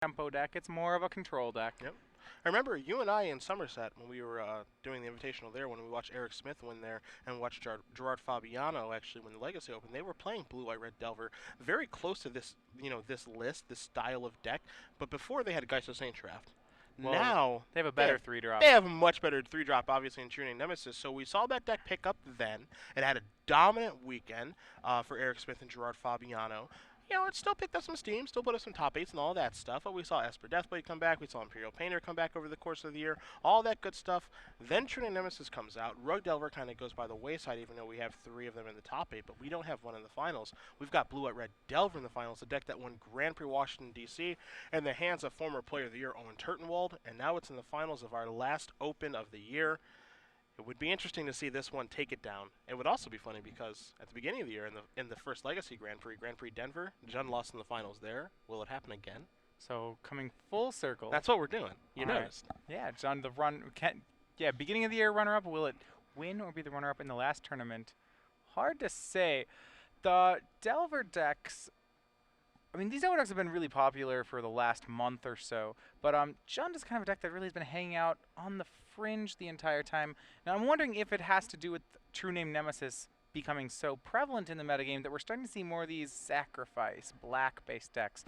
tempo deck. It's more of a control deck. Yep. I remember you and I in Somerset when we were doing the Invitational there, when we watched Eric Smith win there and watched Gerard Fabiano actually win the Legacy Open. They were playing Blue White Red Delver, very close to this, this list, this style of deck. But before they had Geist of Saint Draft. Well, Now they have a better 3-drop. They have a much better 3-drop, obviously, in True Name Nemesis. So we saw that deck pick up then. It had a dominant weekend for Eric Smith and Gerard Fabiano. It still picked up some steam, still put up some top 8s and all that stuff. But we saw Esper Deathblade come back. We saw Imperial Painter come back over the course of the year. All that good stuff. Then True Name Nemesis comes out. Rogue Delver kind of goes by the wayside, even though we have 3 of them in the top 8. But we don't have one in the finals. We've got Blue White Red Delver in the finals, a deck that won Grand Prix Washington, D.C. in the hands of former Player of the Year Owen Turtenwald. And now it's in the finals of our last Open of the year. It would be interesting to see this one take it down. It would also be funny because at the beginning of the year, in the first Legacy Grand Prix Denver, Jun lost in the finals there. Will it happen again? So coming full circle. That's what we're doing. You noticed. Right. Yeah, Jun, the run. Beginning of the year runner-up. Will it win or be the runner-up in the last tournament? Hard to say. The Delver decks. I mean, these Delver decks have been really popular for the last month or so, but Jund is kind of a deck that really has been hanging out on the fringe the entire time. Now, I'm wondering if it has to do with True Name Nemesis becoming so prevalent in the metagame that we're starting to see more of these sacrifice, black-based decks.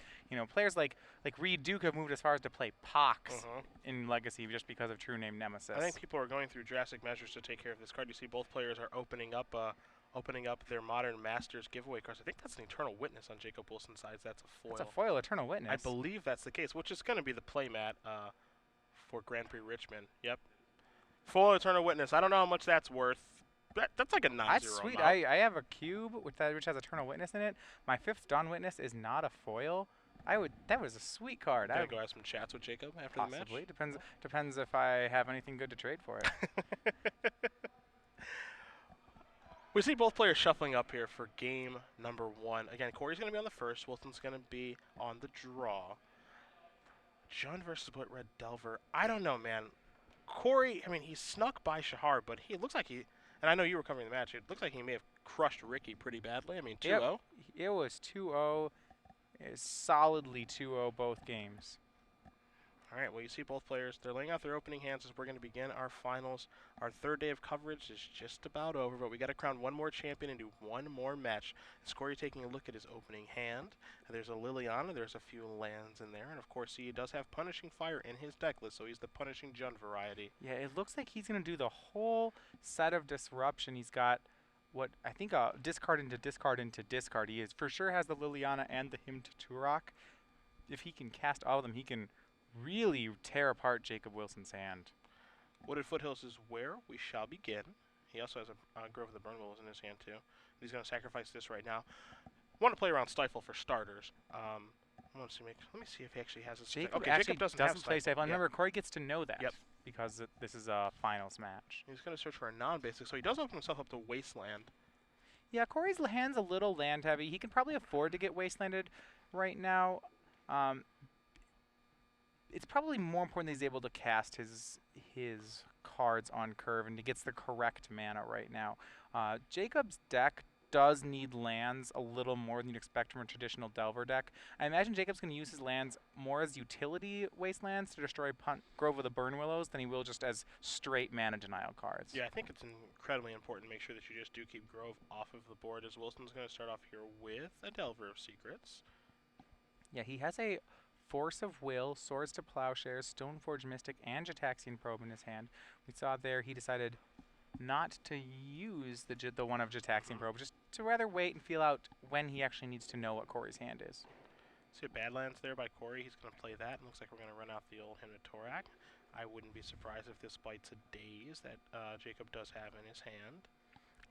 Players like Reed Duke have moved as far as to play Pox in Legacy just because of True Name Nemesis. I think people are going through drastic measures to take care of this card. You see both players are opening up their Modern Masters giveaway cards. I think that's an Eternal Witness on Jacob Wilson's side. That's a foil. That's a foil Eternal Witness. I believe that's the case, which is going to be the playmat for Grand Prix Richmond. Yep. Foil Eternal Witness. I don't know how much that's worth. That's like a non-zero That's sweet. I have a cube which has Eternal Witness in it. My 5th Dawn Witness is not a foil. That was a sweet card. Gonna go have some chats with Jacob after the match? Possibly. Depends if I have anything good to trade for it. We see both players shuffling up here for game number 1. Again, Cory's going to be on the first. Wilson's going to be on the draw. Jund versus Blue Red Delver. I don't know, man. Cory, he snuck by Shahar, but he looks like he, and I know you were covering the match, it looks like he may have crushed Ricky pretty badly. 2-0. Yep. It was 2-0. It's solidly 2-0 both games. All right, well, you see both players. They're laying out their opening hands as we're going to begin our finals. Our third day of coverage is just about over, but we got to crown one more champion and do one more match. Cory taking a look at his opening hand. And there's a Liliana. There's a few lands in there. And, of course, he does have Punishing Fire in his deck list, so he's the Punishing Jund variety. Yeah, it looks like he's going to do the whole set of Disruption. He's got what I think discard into discard into discard. He for sure has the Liliana and the Hymn to Turok. If he can cast all of them, he can really tear apart Jacob Wilson's hand. Wooded Foothills is where we shall begin. He also has a Grove of the Burn Willows in his hand, too. He's going to sacrifice this right now. Want to play around Stifle for starters. Let me see if he actually has his... Jacob doesn't play Stifle. Yep. Remember, Cory gets to know that. Yep. Because this is a finals match. He's going to search for a non-basic, so he does open himself up to Wasteland. Yeah, Cory's hand's a little land heavy. He can probably afford to get Wastelanded right now. It's probably more important that he's able to cast his cards on curve and he gets the correct mana right now. Jacob's deck does need lands a little more than you'd expect from a traditional Delver deck. I imagine Jacob's going to use his lands more as utility wastelands to destroy Grove of the Burn Willows than he will just as straight mana denial cards. Yeah, I think it's incredibly important to make sure that you just do keep Grove off of the board, as Wilson's going to start off here with a Delver of Secrets. Yeah, he has a Force of Will, Swords to Plowshares, Stoneforge Mystic, and Jataxian Probe in his hand. We saw there he decided not to use the one of Jataxian Probe, just to rather wait and feel out when he actually needs to know what Cory's hand is. See a Badlands there by Cory. He's going to play that. It looks like we're going to run out the old Hymn to Torak. I wouldn't be surprised if this bites a Daze that Jacob does have in his hand.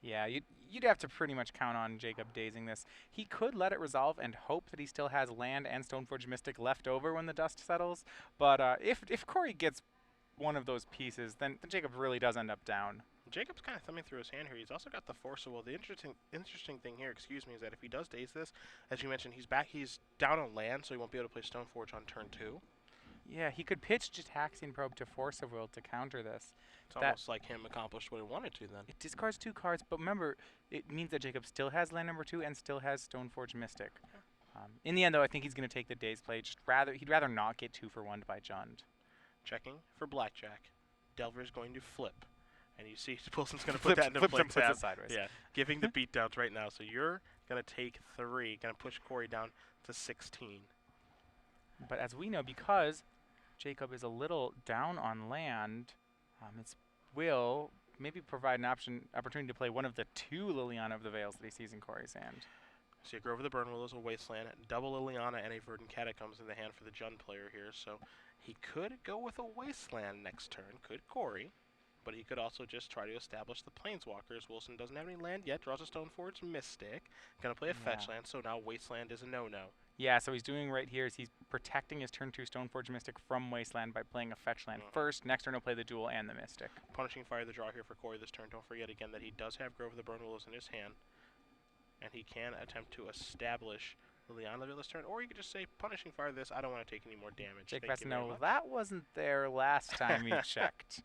Yeah, you'd have to pretty much count on Jacob dazing this. He could let it resolve and hope that he still has land and Stoneforge Mystic left over when the dust settles. But if Cory gets one of those pieces, then Jacob really does end up down. Jacob's kind of thumbing through his hand here. He's also got the Force of Will. The interesting thing here, is that if he does daze this, as you mentioned, he's down on land, so he won't be able to play Stoneforge on turn 2. Yeah, he could pitch Jataxian Probe to Force of Will to counter this. It's almost like him accomplished what he wanted to then. It discards 2 cards, but remember, it means that Jacob still has land number 2 and still has Stoneforge Mystic. In the end, though, I think he's going to take the day's play. He'd rather not get 2-for-1'd by Jund. Checking for blackjack. Delver's going to flip. And you see Wilson's going to put that into play Puts it sideways. Yeah, giving the beatdowns right now. So you're going to take 3. Going to push Cory down to 16. But as we know, because Jacob is a little down on land, it will maybe provide an opportunity to play one of the 2 Liliana of the Veils that he sees in Cory's hand. So you Grove of the Burn Willows, a Wasteland, double Liliana, and a Verdant Catacombs in the hand for the Jund player here. So he could go with a Wasteland next turn, could Cory, but he could also just try to establish the Planeswalkers. Wilson doesn't have any land yet, draws a Stoneforge Mystic, gonna play a fetch land, so now Wasteland is a no-no. Yeah, so he's doing right here is he's protecting his turn 2 Stoneforge Mystic from Wasteland by playing a fetch land first. Next turn he'll play the Duel and the Mystic. Punishing Fire the draw here for Cory this turn. Don't forget again that he does have Grove of the Burn Willows in his hand. And he can attempt to establish Liliana this turn, or you could just say, Punishing Fire this, I don't want to take any more damage. Jacob has to know that wasn't there last time he checked.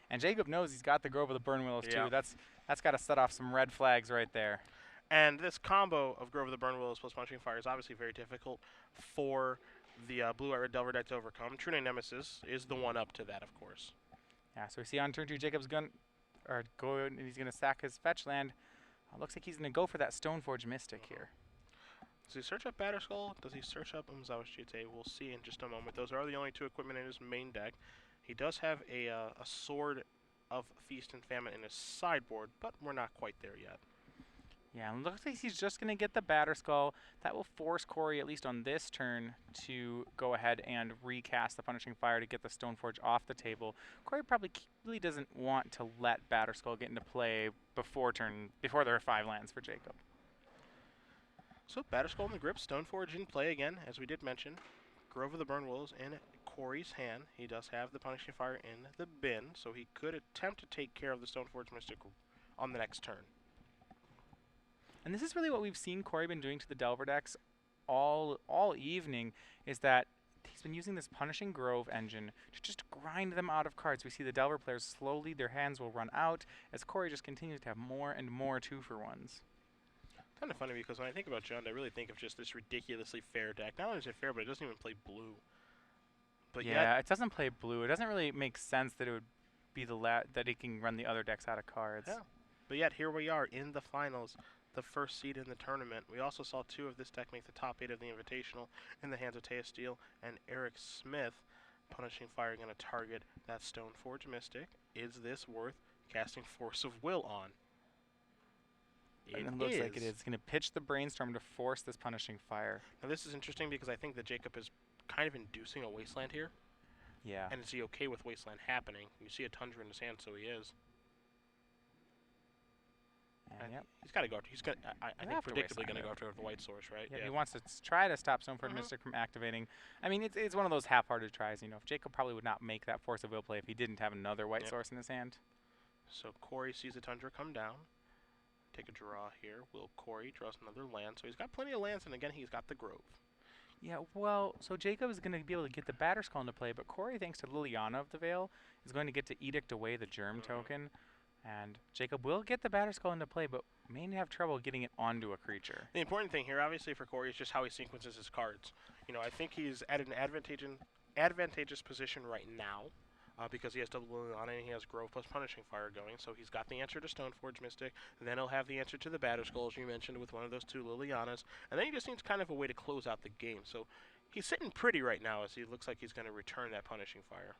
And Jacob knows he's got the Grove of the Burn Willows too. That's got to set off some red flags right there. And this combo of Grove of the Burn Willows plus Punishing Fire is obviously very difficult for the Blue-White Red Delver deck to overcome. True Name Nemesis is the one up to that, of course. Yeah, so we see on turn 2, Jacob's going to he's going to sack his fetch land. Looks like he's going to go for that Stoneforge Mystic here. Does he search up Batterskull? Does he search up Umzawa Shite? We'll see in just a moment. Those are the only 2 equipment in his main deck. He does have a Sword of Feast and Famine in his sideboard, but we're not quite there yet. Yeah, and looks like he's just going to get the Batterskull. That will force Cory, at least on this turn, to go ahead and recast the Punishing Fire to get the Stoneforge off the table. Cory probably really doesn't want to let Batterskull get into play before there are 5 lands for Jacob. So Batterskull in the grip, Stoneforge in play again, as we did mention. Grove of the Burn Willows in Cory's hand. He does have the Punishing Fire in the bin, so he could attempt to take care of the Stoneforge Mystic on the next turn. And this is really what we've seen Cory been doing to the Delver decks all evening, is that he's been using this Punishing Grove engine to just grind them out of cards. We see the Delver players slowly, their hands will run out, as Cory just continues to have more and more 2-for-1s. Kind of funny because when I think about Jund, I really think of just this ridiculously fair deck. Not only is it fair, but it doesn't even play blue. But yeah, it doesn't play blue. It doesn't really make sense that it would be that he can run the other decks out of cards. Yeah. But yet here we are in the finals. The first seed in the tournament. We also saw 2 of this deck make the top 8 of the Invitational in the hands of Taya Steele and Eric Smith. Punishing Fire going to target that Stoneforge Mystic. Is this worth casting Force of Will on? It looks like it is. It's going to pitch the Brainstorm to force this Punishing Fire. Now this is interesting because I think that Jacob is kind of inducing a Wasteland here. Yeah. And is he okay with Wasteland happening? You see a Tundra in his hand, so he is. He's got to go after. He's going. I think predictably going to go after the white source, right? Yeah, he wants to try to stop Stoneforge Mystic from activating. I mean, it's one of those half-hearted tries. You know, if Jacob probably would not make that Force of Will play if he didn't have another white source in his hand. So Cory sees the Tundra come down. Take a draw here. Will Cory draws another land, so he's got plenty of lands, and again he's got the Grove. Yeah, well, so Jacob is going to be able to get the Batterskull into play, but Cory, thanks to Liliana of the Veil, is going to get to Edict away the Germ token. And Jacob will get the Batterskull into play, but may have trouble getting it onto a creature. The important thing here, obviously, for Cory is just how he sequences his cards. You know, I think he's at an advantageous position right now because he has double Liliana and he has Grove plus Punishing Fire going. So he's got the answer to Stoneforge Mystic, and then he'll have the answer to the Batterskull, as you mentioned, with one of those 2 Lilianas. And then he just needs kind of a way to close out the game. So he's sitting pretty right now as he looks like he's going to return that Punishing Fire.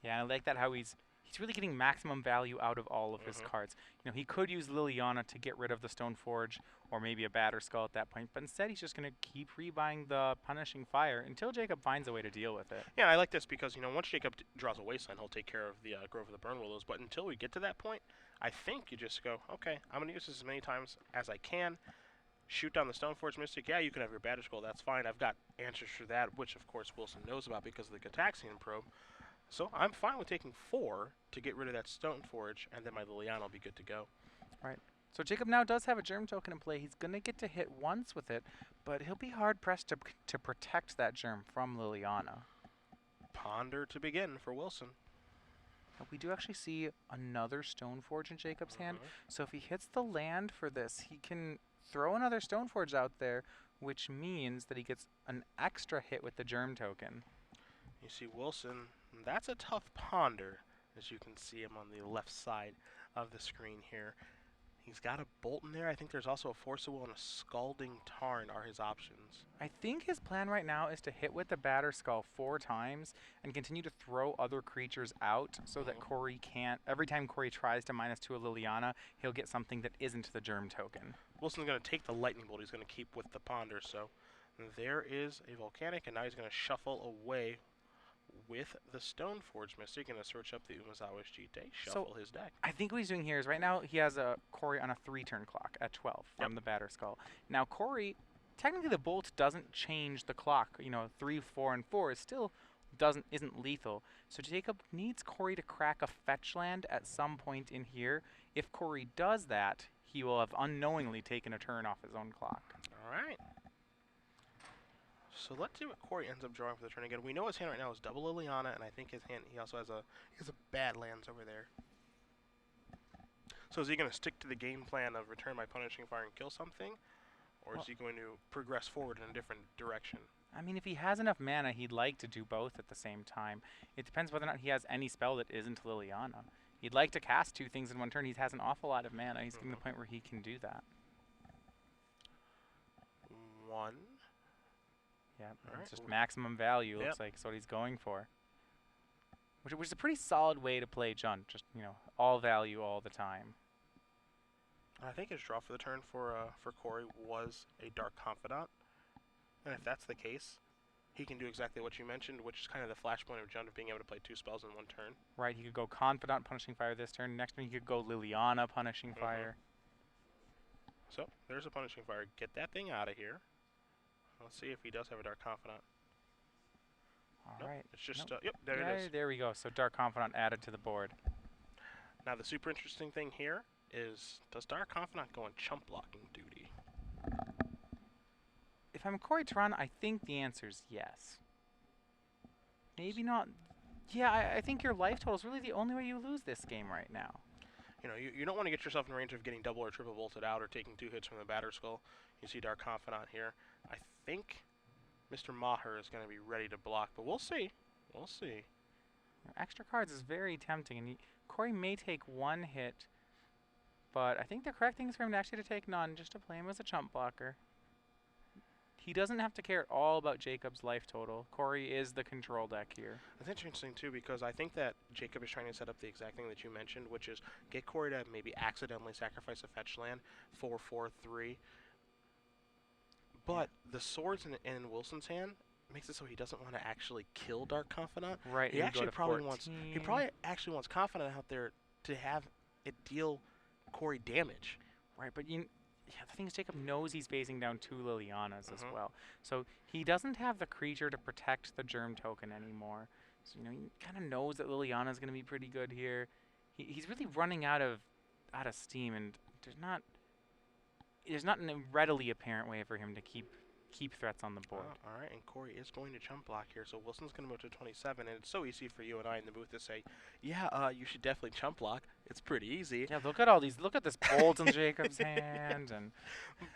Yeah, I like that how he's really getting maximum value out of all of his cards. You know, he could use Liliana to get rid of the Stoneforge or maybe a Batterskull at that point, but instead he's just going to keep rebuying the Punishing Fire until Jacob finds a way to deal with it. Yeah, I like this because, you know, once Jacob draws a Wasteland, he'll take care of the Grove of the Burn Willows, but until we get to that point, I think you just go, okay, I'm going to use this as many times as I can. Shoot down the Stoneforge Mystic. Yeah, you can have your Batterskull, that's fine. I've got answers for that, which of course Wilson knows about because of the Gataxian probe. So I'm fine with taking 4 to get rid of that Stoneforge, and then my Liliana will be good to go. Right. So Jacob now does have a Germ token in play. He's going to get to hit once with it, but he'll be hard-pressed to protect that Germ from Liliana. Ponder to begin for Wilson. But we do actually see another Stoneforge in Jacob's hand. So if he hits the land for this, he can throw another Stoneforge out there, which means that he gets an extra hit with the germ token. You see Wilson, that's a tough ponder, as you can see him on the left side of the screen here. He's got a bolt in there. I think there's also a Force of Will and a Scalding Tarn are his options. I think his plan right now is to hit with the Batter Skull 4 times and continue to throw other creatures out so that Cory can't. Every time Cory tries to -2 a Liliana, he'll get something that isn't the germ token. Wilson's going to take the Lightning Bolt. He's going to keep with the ponder. So there is a Volcanic, and now he's going to shuffle away with the Stoneforge Mystic. Going to search up the Umezawa's Jite, shuffle his deck. I think what he's doing here is right now he has a Cory on a 3-turn clock at 12 from the Batter Skull. Now Cory, technically the bolt doesn't change the clock. You know, 3, 4, and 4 is still isn't lethal. So Jacob needs Cory to crack a fetch land at some point in here. If Cory does that, he will have unknowingly taken a turn off his own clock. All right. So let's see what Cory ends up drawing for the turn again. We know his hand right now is double Liliana, and I think his hand, he also has a bad lands over there. So is he going to stick to the game plan of return by punishing fire and kill something? Or is he going to progress forward in a different direction? I mean, if he has enough mana, he'd like to do both at the same time. It depends whether or not he has any spell that isn't Liliana. He'd like to cast 2 things in one turn. He has an awful lot of mana. He's getting to the point where he can do that. 1. Yeah, All it's right. just maximum value. Looks like it's what he's going for. Which is a pretty solid way to play Jund. Just, you know, all value all the time. I think his draw for the turn for Cory was a Dark Confidant. And if that's the case, he can do exactly what you mentioned, which is kind of the flashpoint of Jund of being able to play 2 spells in one turn. Right, he could go Confidant, Punishing Fire this turn. Next turn he could go Liliana, Punishing Fire. So, there's a Punishing Fire. Get that thing out of here. Let's see if he does have a Dark Confidant. All right. It's just, yep, there it is. There we go. So Dark Confidant added to the board. Now, the super interesting thing here is, does Dark Confidant go on chump blocking duty? If I'm Cory Teran, I think the answer is yes. Maybe not. Yeah, I think your life total is really the only way you lose this game right now. You know, you don't want to get yourself in range of getting double or triple bolted out or taking 2 hits from the Batter Skull. You see Dark Confidant here. I think Mr. Maher is going to be ready to block, but we'll see. We'll see. Extra cards is very tempting, and Cory may take 1 hit, but I think the correct thing is for him actually to take none, just to play him as a chump blocker. He doesn't have to care at all about Jacob's life total. Cory is the control deck here. That's interesting, too, because I think that Jacob is trying to set up the exact thing that you mentioned, which is get Cory to maybe accidentally sacrifice a fetch land, 4/4/3. But the swords in Wilson's hand makes it so he doesn't want to actually kill Dark Confidant. Right, He actually probably 14. he probably actually wants Confidant out there to have it deal Cory damage. Right, but the thing is, Jacob knows he's facing down 2 Lilianas as well. So he doesn't have the creature to protect the germ token anymore. So, you know, he kind of knows that Liliana's going to be pretty good here. He's really running out of steam, and there's not a readily apparent way for him to keep threats on the board. All right, and Cory is going to chump block here, so Wilson's going to move to 27, and it's so easy for you and I in the booth to say, yeah, you should definitely chump block. It's pretty easy. Yeah, look at this bolt in Jacob's hand.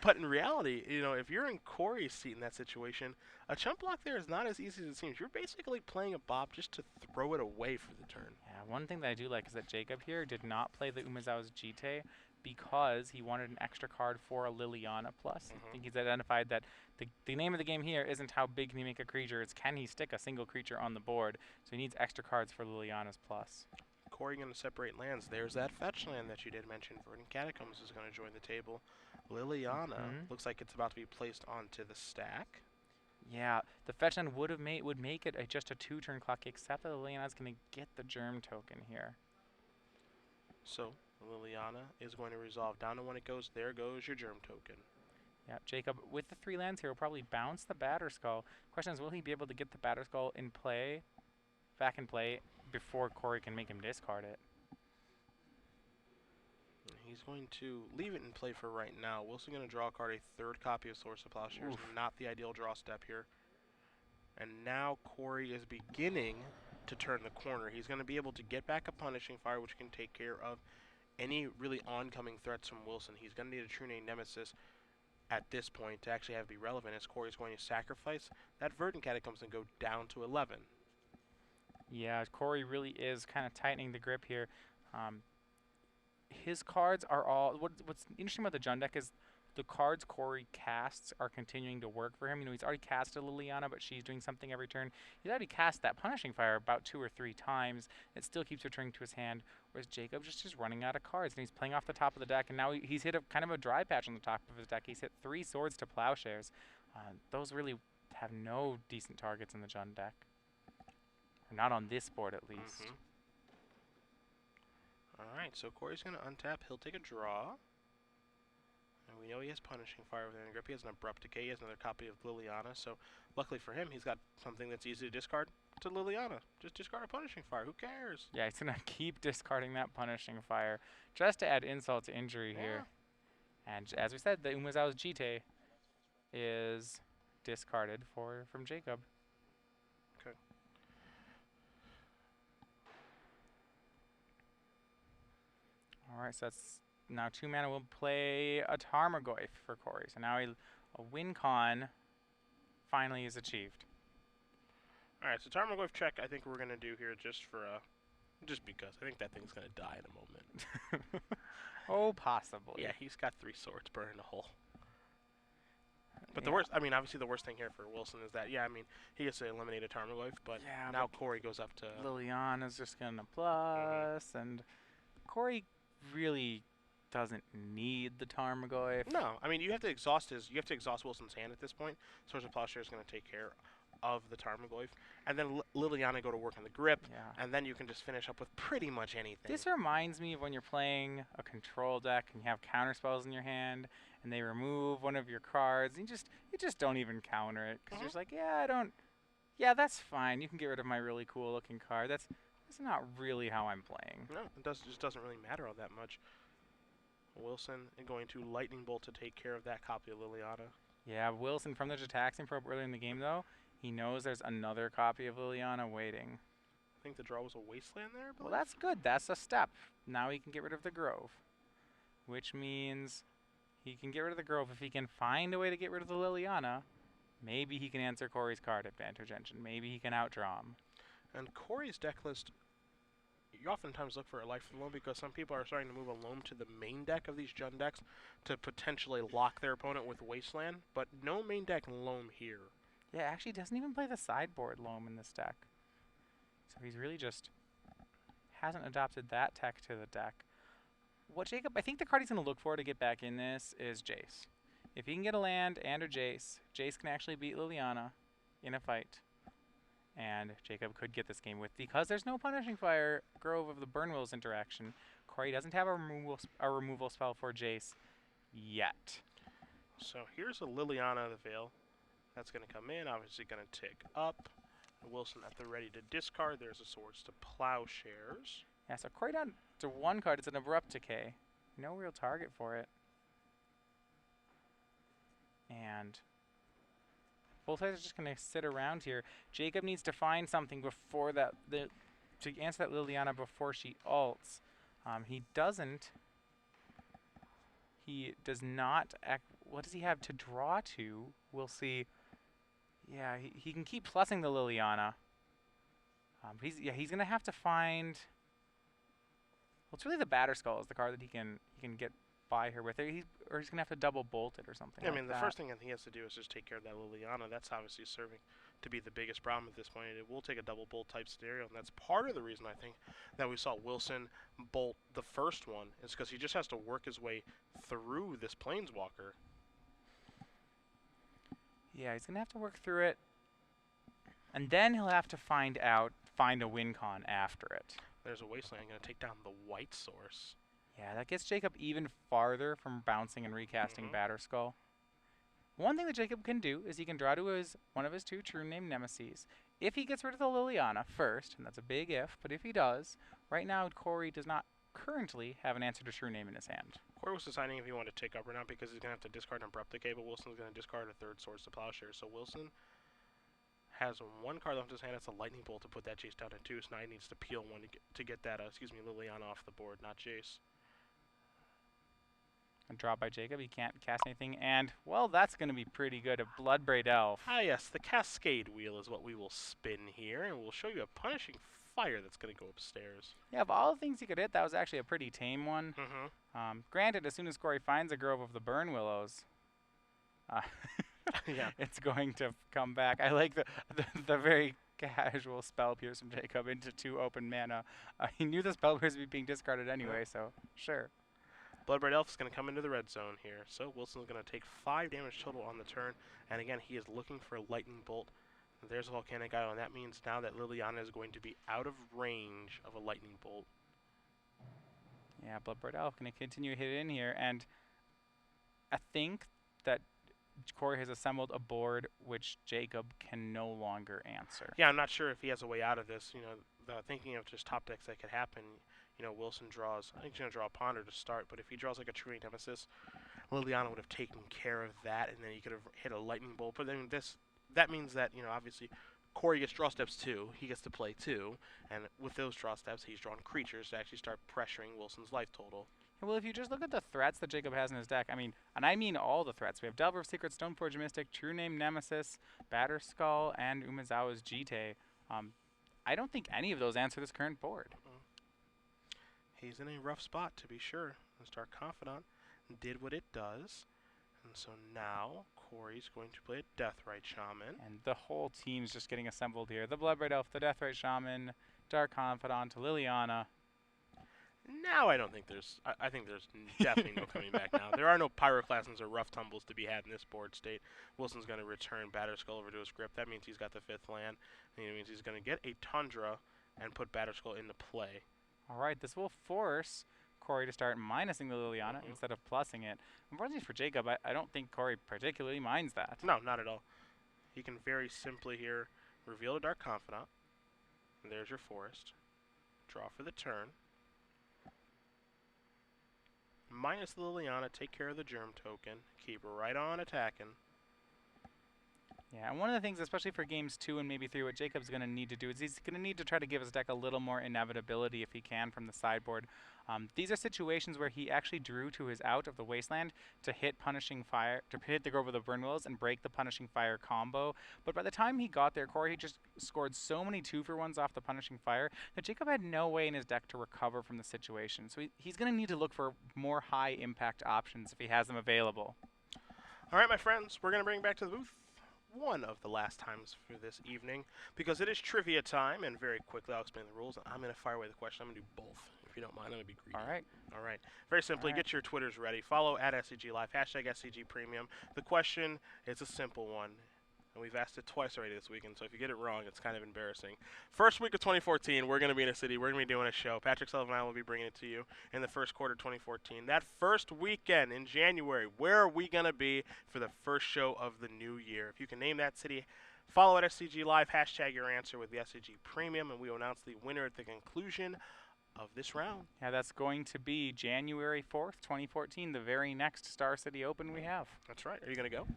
But in reality, you know, if you're in Cory's seat in that situation, a chump block there is not as easy as it seems. You're basically playing a Bob just to throw it away for the turn. Yeah, one thing that I do like is that Jacob here did not play the Umezawa's Jite because he wanted an extra card for a Liliana plus. I think he's identified that the name of the game here isn't how big can he make a creature, it's can he stick a single creature on the board. So he needs extra cards for Liliana's plus. Cory going to separate lands. There's that fetch land that you did mention. Verdant Catacombs is going to join the table. Liliana looks like it's about to be placed onto the stack. Yeah, the fetch land would make it just a 2-turn clock, except that Liliana's going to get the germ token here. So Liliana is going to resolve down to when it goes. There goes your germ token. Yeah, Jacob, with the 3 lands here, will probably bounce the Batter Skull. Question is, will he be able to get the Batter Skull back in play, before Cory can make him discard it? He's going to leave it in play for right now. Wilson going to draw a card, a 3rd copy of Source of Plowshares. Not the ideal draw step here. And now Cory is beginning to turn the corner. He's going to be able to get back a Punishing Fire, which can take care of any really oncoming threats from Wilson. He's going to need a True Name Nemesis. at this point to actually have it be relevant is Cory's going to sacrifice that Verdant Catacombs and go down to 11. Yeah, Cory really is kind of tightening the grip here. Um, his cards are all. What's interesting about the Jund deck is the cards Cory casts are continuing to work for him. You know, he's already cast a Liliana, but she's doing something every turn. He's already cast that Punishing Fire about 2 or 3 times. It still keeps returning to his hand, whereas Jacob's just running out of cards, and he's playing off the top of the deck, and now he's hit a kind of a dry patch on the top of his deck. He's hit 3 Swords to Plowshares. Those really have no decent targets in the Jund deck. Or not on this board, at least. Alright, so Cory's going to untap. He'll take a draw. And we know he has Punishing Fire within the grip. He has an Abrupt Decay. He has another copy of Liliana. So, luckily for him, he's got something that's easy to discard to Liliana. Just discard a Punishing Fire. Who cares? Yeah, he's going to keep discarding that Punishing Fire just to add insult to injury here. And as we said, the Umezawa's Jite is discarded from Jacob. Okay. Alright, so that's now 2 mana. We'll play a Tarmogoyf for Cory. So now a win con finally is achieved. Alright, so Tarmogoyf check I think we're going to do here just because. I think that thing's going to die in a moment. Oh, possibly. Yeah, he's got 3 swords burning a hole. But the worst, I mean, obviously the worst thing here for Wilson is that, yeah, I mean, he gets to eliminate a Tarmogoyf, but now Cory goes up to... Liliana's just going to plus, and Cory really doesn't need the Tarmogoyf. No, I mean, you have to exhaust Wilson's hand at this point. Swords of Plowshare is going to take care of the Tarmogoyf, and then Liliana go to work on the grip, and then you can just finish up with pretty much anything. This reminds me of when you're playing a control deck and you have counter spells in your hand, and they remove one of your cards, and you just don't even counter it because you're just like, yeah, that's fine. You can get rid of my really cool looking card. That's not really how I'm playing. No, just doesn't really matter all that much. Wilson is going to Lightning Bolt to take care of that copy of Liliana. Yeah, Wilson from the Jataxian probe earlier in the game though, he knows there's another copy of Liliana waiting. I think the draw was a Wasteland there, I believe? Well, that's good. That's a step. Now he can get rid of the Grove, which means he can get rid of the Grove if he can find a way to get rid of the Liliana. Maybe he can answer Cory's card advantage engine. Maybe he can outdraw him. And Cory's deck list, you oftentimes look for a Life from Loam because some people are starting to move a Loam to the main deck of these Jund decks to potentially lock their opponent with Wasteland, but no main deck Loam here. Yeah, actually doesn't even play the sideboard Loam in this deck. So he's really just hasn't adopted that tech to the deck. What Jacob, I think the card he's going to look for to get back in this is Jace. If he can get a land and a Jace, Jace can actually beat Liliana in a fight. And Jacob could get this game with, because there's no Punishing Fire Grove of the Burnwills interaction, Cory doesn't have a removal spell for Jace yet. So here's a Liliana of the Veil. That's going to come in, obviously going to tick up. Wilson at the ready to discard. There's a Swords to Plowshares. Yeah, so Cory down to 1 card. It's an Abrupt Decay. No real target for it. And both sides are just going to sit around here. Jacob needs to find something before that, to answer that Liliana before she ults. He doesn't. He does not act. What does he have to draw to? We'll see. Yeah, he can keep plussing the Liliana. He's gonna have to find. Well, it's really the Batterskull is the card that he can get by her with. Or he's gonna have to double bolt it or something. Yeah, like I mean, that. the first thing he has to do is just take care of that Liliana. That's obviously serving to be the biggest problem at this point. It will take a double bolt type scenario, and that's part of the reason I think that we saw Wilson bolt the first one is because he just has to work his way through this Planeswalker. Yeah, he's gonna have to work through it, and then he'll have to find a win con after it. There's a Wasteland going to take down the White Source. Yeah, that gets Jacob even farther from bouncing and recasting Batterskull. One thing that Jacob can do is he can draw to one of his 2 True Name Nemesis. If he gets rid of the Liliana first, and that's a big if, but if he does, right now Cory does not currently have an answer to True Name in his hand. Cory was deciding if he wanted to tick up or not because he's going to have to discard an Abrupt Decay, but Wilson's going to discard a 3rd Swords to Plowshare. So Wilson has 1 card left in his hand. That's a Lightning Bolt to put that Jace down to 2, so now he needs to peel 1 to get that, Liliana off the board, not Jace. A draw by Jacob. He can't cast anything. And, well, that's going to be pretty good. A Bloodbraid Elf. Ah, yes, the Cascade Wheel is what we will spin here, and we'll show you a Punishing Fire that's going to go upstairs. Yeah, of all the things he could hit, that was actually a pretty tame one. Mm-hmm. Granted, as soon as Cory finds a Grove of the Burn Willows, Yeah. it's going to come back. I like the very casual Spell Pierce from Jacob into 2 open mana. He knew the Spell Pierce would be being discarded anyway, so sure. Bloodbraid Elf is going to come into the red zone here. So Wilson's going to take 5 damage total on the turn. And again, he is looking for a Lightning Bolt. There's a Volcanic Isle, and that means now that Liliana is going to be out of range of a Lightning Bolt. Yeah, Bloodbraid Elf going to continue to hit in here. And I think that Cory has assembled a board which Jacob can no longer answer. Yeah, I'm not sure if he has a way out of this. You know, thinking of just top decks that could happen. You know, Wilson draws, I think he's going to draw a Ponder to start, but if he draws like a True Nemesis, Liliana would have taken care of that, and then he could have hit a Lightning Bolt. But then that means that, you know, obviously, Cory gets draw steps too. He gets to play too, and with those draw steps, he's drawn creatures to actually start pressuring Wilson's life total. Well, if you just look at the threats that Jacob has in his deck, I mean, and I mean all the threats. We have Delver of Secret, Stoneforge Mystic, True Name Nemesis, Batterskull, and Umezawa's Jite. I don't think any of those answer this current board. He's in a rough spot, to be sure. This Dark Confidant did what it does. And so now, Cory's going to play a Deathrite Shaman. And the whole team's just getting assembled here. The Bloodbraid Elf, the Deathrite Shaman, Dark Confidant, Liliana. Now I don't think there's... I think there's definitely no coming back now. There are no Pyroclasms or Rough Tumbles to be had in this board state. Wilson's going to return Batterskull over to his grip. That means he's got the 5th land. And it means he's going to get a Tundra and put Batterskull into play. All right, this will force Cory to start minusing the Liliana instead of plussing it. Unfortunately for Jacob, I don't think Cory particularly minds that. No, not at all. He can very simply here reveal a Dark Confidant. And there's your forest. Draw for the turn. Minus the Liliana, take care of the Germ token. Keep right on attacking. Yeah, and one of the things, especially for games 2 and maybe 3, what Jacob's going to need to do is he's going to need to try to give his deck a little more inevitability if he can from the sideboard. These are situations where he actually drew to his out of the Wasteland to hit Punishing Fire, to hit the Grove of the Burnwillows and break the Punishing Fire combo. But by the time he got there, Cory just scored so many 2-for-1s off the Punishing Fire that Jacob had no way in his deck to recover from the situation. So he's going to need to look for more high-impact options if he has them available. All right, my friends, we're going to bring back to the booth one of the last times for this evening, because it is trivia time, and very quickly I'll explain the rules. I'm going to fire away the question. I'm going to do both. If you don't mind, I'm going to be greedy. All right. All right. Very simply, get your Twitters ready. Follow at SCG Live, hashtag SCG Premium. The question is a simple one, and we've asked it twice already this weekend, so if you get it wrong, it's kind of embarrassing. First week of 2014, we're going to be in a city. We're going to be doing a show. Patrick Sullivan and I will be bringing it to you in the first quarter of 2014. That first weekend in January, where are we going to be for the first show of the new year? If you can name that city, follow at SCG Live, hashtag your answer with the SCG Premium, and we will announce the winner at the conclusion of this round. Yeah, that's going to be January 4th, 2014, the very next Star City Open we have. That's right. Are you going to go?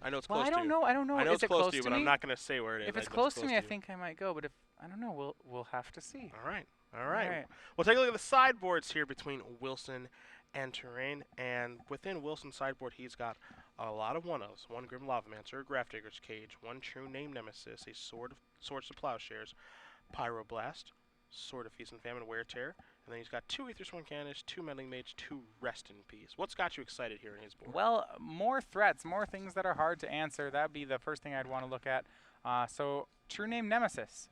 I know it's close to you. I don't know. I don't know. I know Is it's it close to you, but me? I'm not going to say where it is. If it's close to me, I think I might go. But if I don't know, we'll have to see. All right. All right. We'll take a look at the sideboards here between Wilson and Teran. And within Wilson's sideboard, he's got a lot of one-ofs. 1 Grim Lavamancer, a Grafdigger's Cage, 1 True Name Nemesis, a Swords to Plowshares, Pyroblast, Sword of Feast and Famine, Wear Tear. And then he's got 2 Aethersworn Canish, 2 Meddling Mage, 2 Rest in Peace. What's got you excited here in his board? Well, more threats, more things that are hard to answer. That'd be the first thing I'd want to look at. So, True Name Nemesis.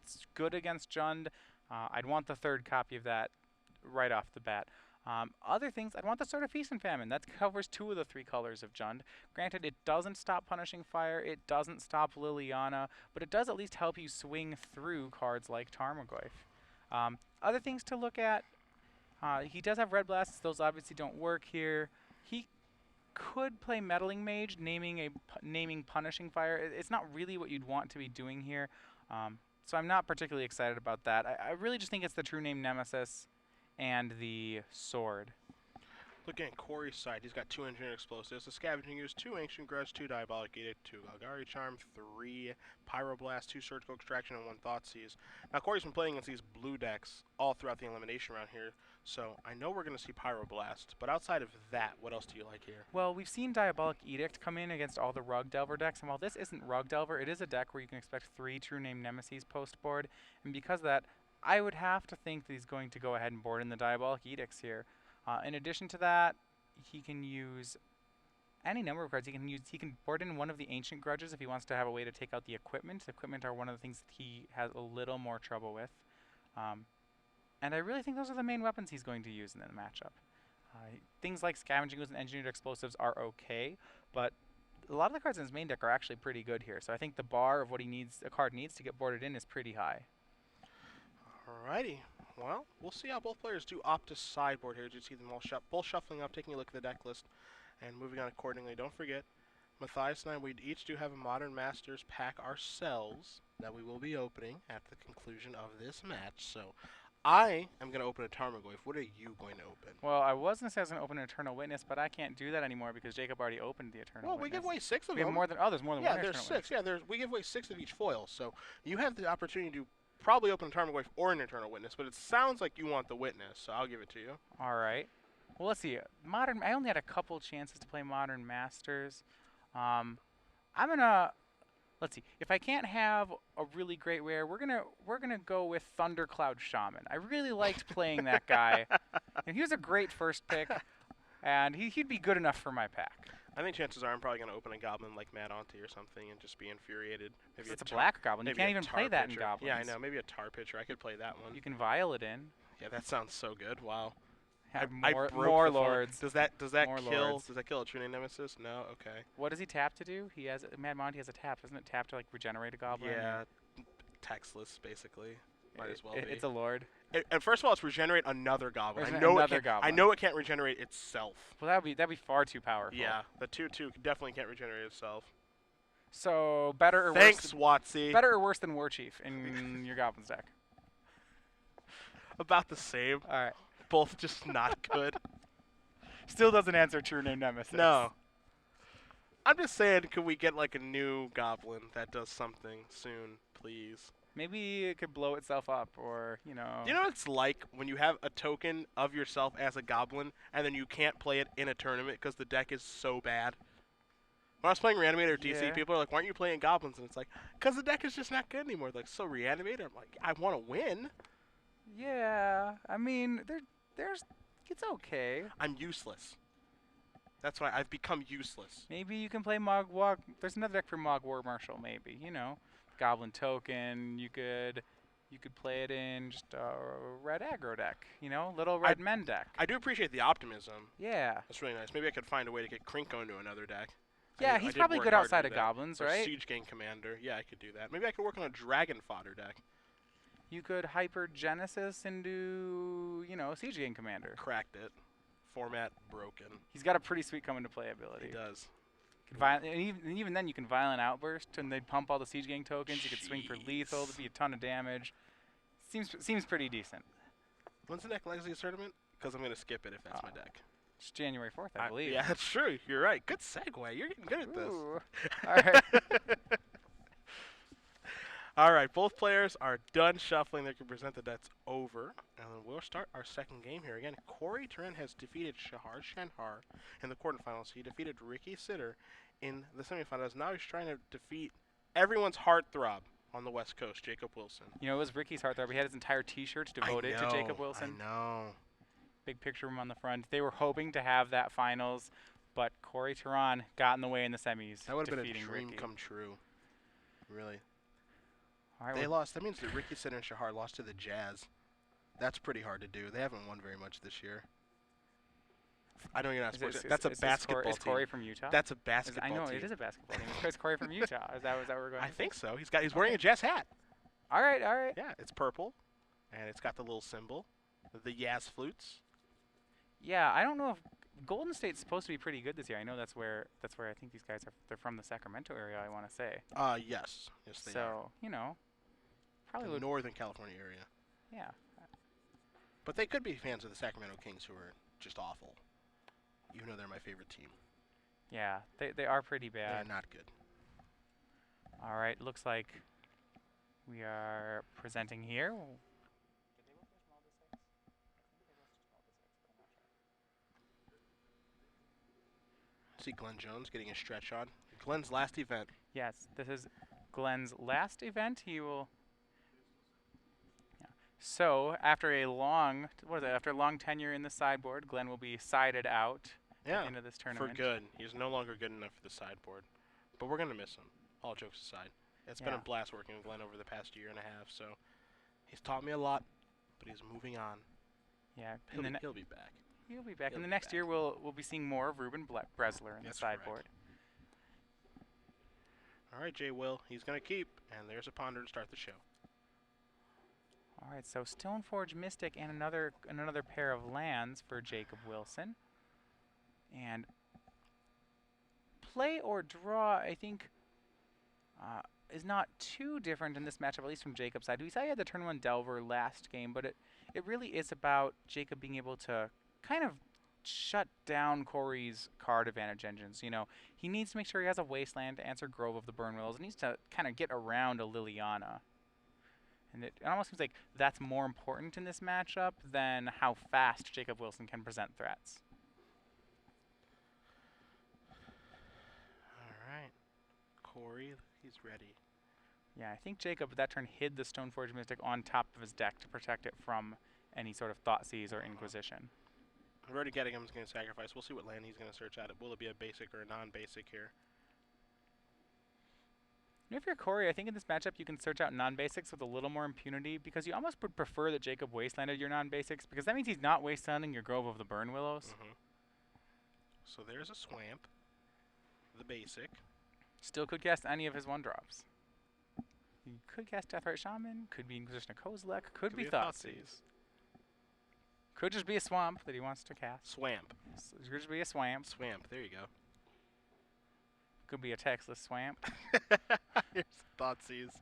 It's good against Jund. I'd want the 3rd copy of that right off the bat. Other things, I'd want the Sword of Feast and Famine. That covers 2 of the 3 colors of Jund. Granted, it doesn't stop Punishing Fire, it doesn't stop Liliana, but it does at least help you swing through cards like Tarmogoyf. Other things to look at, he does have Red Blasts. Those obviously don't work here. He could play Meddling Mage, naming Punishing Fire. It's not really what you'd want to be doing here, so I'm not particularly excited about that. I really just think it's the True Name Nemesis and the Sword. Looking at Cory's side, he's got 2 Engineered Explosives, a Scavenging Ooze, 2 Ancient Grudge, 2 Diabolic Edict, 2 Golgari Charm, 3 Pyroblast, 2 Surgical Extraction, and 1 Thoughtseize. Now, Cory's been playing against these blue decks all throughout the elimination round here, so I know we're going to see Pyroblast, but outside of that, what else do you like here? Well, we've seen Diabolic Edict come in against all the Rug Delver decks, and while this isn't Rug Delver, it is a deck where you can expect 3 True Name Nemesis post-board, and because of that, I would have to think that he's going to go ahead and board in the Diabolic Edicts here. In addition to that, he can use any number of cards. He can board in one of the Ancient Grudges if he wants to have a way to take out the equipment. Equipment are one of the things that he has a little more trouble with. And I really think those are the main weapons he's going to use in the matchup. Things like Scavenging Ooze and Engineered Explosives are okay, but a lot of the cards in his main deck are actually pretty good here. So I think the bar of what a card needs to get boarded in is pretty high. Alrighty. Well, we'll see how both players do opt to sideboard here. As you see them all both shuffling up, taking a look at the deck list, and moving on accordingly. Don't forget, Matthias and I, we each do have a Modern Masters pack ourselves that we will be opening at the conclusion of this match. So I am going to open a Tarmogoyf. What are you going to open? Well, I was going to say I was going to open an Eternal Witness, but I can't do that anymore because Jacob already opened the Eternal Witness. Well, we give away 6 of We them. have more than, there's more than one there's Eternal 6. Yeah, we give away 6 of each foil. So you have the opportunity to probably open a Tarmogoyf or an Eternal Witness, but it sounds like you want the Witness, so I'll give it to you. All right. Well, let's see. I only had a couple chances to play Modern Masters. I'm gonna. Let's see. If I can't have a really great rare, we're gonna go with Thundercloud Shaman. I really liked playing that guy, and he was a great first pick, and he'd be good enough for my pack. I think chances are I'm probably going to open a goblin like Mad Auntie or something and just be infuriated. Maybe It's a black goblin. You can't even play that in goblins. Yeah, I know. Maybe a tar pitcher. I could play that one. You can Violet in. Yeah, that sounds so good. Wow. Have I more broke lords. Does that More kill? lords. Does that kill a True Name Nemesis? No. Okay. What does he tap to do? He has Mad Monty has a tap, doesn't it? Tap to like regenerate a goblin. Yeah, textless basically. Might as well be. It's a lord. And first of all, it's regenerate another goblin. Or I know another it can't, goblin. I know it can't regenerate itself. Well, that'd be far too powerful. Yeah, the 2/2 definitely can't regenerate itself. So better or Thanks, worse? Watsy. Better or worse than War Chief in your Goblins deck? About the same. All right. Both just not good. Still doesn't answer True Name Nemesis. No. I'm just saying, could we get like a new goblin that does something soon, please? Maybe it could blow itself up, or you know. Do you know what it's like when you have a token of yourself as a goblin and then you can't play it in a tournament because the deck is so bad? When I was playing Reanimator DC, Yeah. people are like, "Why aren't you playing goblins?" And it's like, "Cause the deck is just not good anymore." Like, so Reanimator, I'm like, I want to win. Yeah, I mean, it's okay. I'm useless. That's why I've become useless. Maybe you can play Mogwog. There's another deck for Mog War Marshal. Maybe Goblin Token. You could play it in just a red aggro deck. Little red men deck. I do appreciate the optimism. Yeah. That's really nice. Maybe I could find a way to get Krinko into another deck. Yeah, I he's did probably work good hard to outside do of that. goblins, Or right? Siege Gang Commander. Yeah, I could do that. Maybe I could work on a Dragon Fodder deck. You could Hyper Genesis into, Siege Gang Commander. Cracked it. Format broken. He's got a pretty sweet come into play ability. He does. And even then, you can Violent Outburst, and they'd pump all the Siege Gang tokens. You could swing for lethal. There'd be a ton of damage. Seems pretty decent. When's the next Legacy tournament? Because I'm going to skip it if that's my deck. It's January 4th, I believe. Yeah, that's true. You're right. Good segue. You're getting good at this. Ooh. All right. All right, both players are done shuffling. They can present the decks over. And then we'll start our second game here. Again, Cory Teran has defeated Shahar Shanhar in the quarterfinals. He defeated Ricky Sitter in the semifinals. Now he's trying to defeat everyone's heartthrob on the West Coast, Jacob Wilson. It was Ricky's heartthrob. He had his entire T-shirt devoted to Jacob Wilson. I know. Big picture of him on the front. They were hoping to have that finals, but Cory Teran got in the way in the semis. That would have been a defeating dream Ricky. come true. Really. All right, They lost. That means that Ricky Sitter and Shahar lost to the Jazz. That's pretty hard to do. They haven't won very much this year. I know you're not sports. That's a basketball team. Is Cory from Utah? That's a basketball I know team. it is a basketball team. Is Cory from Utah? Is that what we're going? I with? think so. He's wearing a Jazz hat. All right, all right. Yeah, it's purple, and it's got the little symbol, the Yaz flutes. Yeah, I don't know if Golden State's supposed to be pretty good this year. I know that's where I think these guys are. They're from the Sacramento area, I want to say. Yes, they are. So probably The would. Northern California area. Yeah. But they could be fans of the Sacramento Kings, who are just awful. even though they're my favorite team. Yeah, they are pretty bad. They're not good. All right, looks like we are presenting here. See Glenn Jones getting a stretch on. Glenn's last event. Yes, this is Glenn's last event. He will. Yeah. So after a long, what is it? After a long tenure in the sideboard, Glenn will be sided out at Yeah, the end of this for tournament. good. He's no longer good enough for the sideboard. But we're going to miss him, all jokes aside. It's been a Yeah. blast working with Glenn over the past year and a half, so he's taught me a lot, but he's moving on. Yeah, He'll be back. he'll be back. He'll In the be next back. year, we'll be seeing more of Ruben Bresler in That's the sideboard. All right, Jay Will. He's going to keep, and there's a ponder to start the show. All right, so Stoneforge Mystic and another pair of lands for Jacob Wilson. And play or draw, I think, is not too different in this matchup, at least from Jacob's side. We saw he had the turn 1 Delver last game, but it really is about Jacob being able to kind of shut down Cory's card advantage engines. You know, he needs to make sure he has a Wasteland to answer Grove of the Burnwillows. He needs to kind of get around a Liliana. And it almost seems like that's more important in this matchup than how fast Jacob Wilson can present threats. All right. Cory, he's ready. Yeah, I think Jacob that turn hid the Stoneforge Mystic on top of his deck to protect it from any sort of Thoughtseize or Inquisition. I've already getting him going to sacrifice. We'll see what land he's going to search out. Will it be a basic or a non-basic here? If you're Cory, I think in this matchup you can search out non-basics with a little more impunity because you almost would prefer that Jacob wastelanded your non-basics because that means he's not wastelanding your Grove of the Burnwillows. So there's a Swamp, the basic. Still could cast any of his 1-drops. He could cast Deathrite Shaman, could be Inquisition of Kozilek, could be Thoughtseize. Could just be a swamp that he wants to cast. Swamp. Could just be a swamp. Swamp, there you go. Could be a textless swamp. Here's Thoughtseize.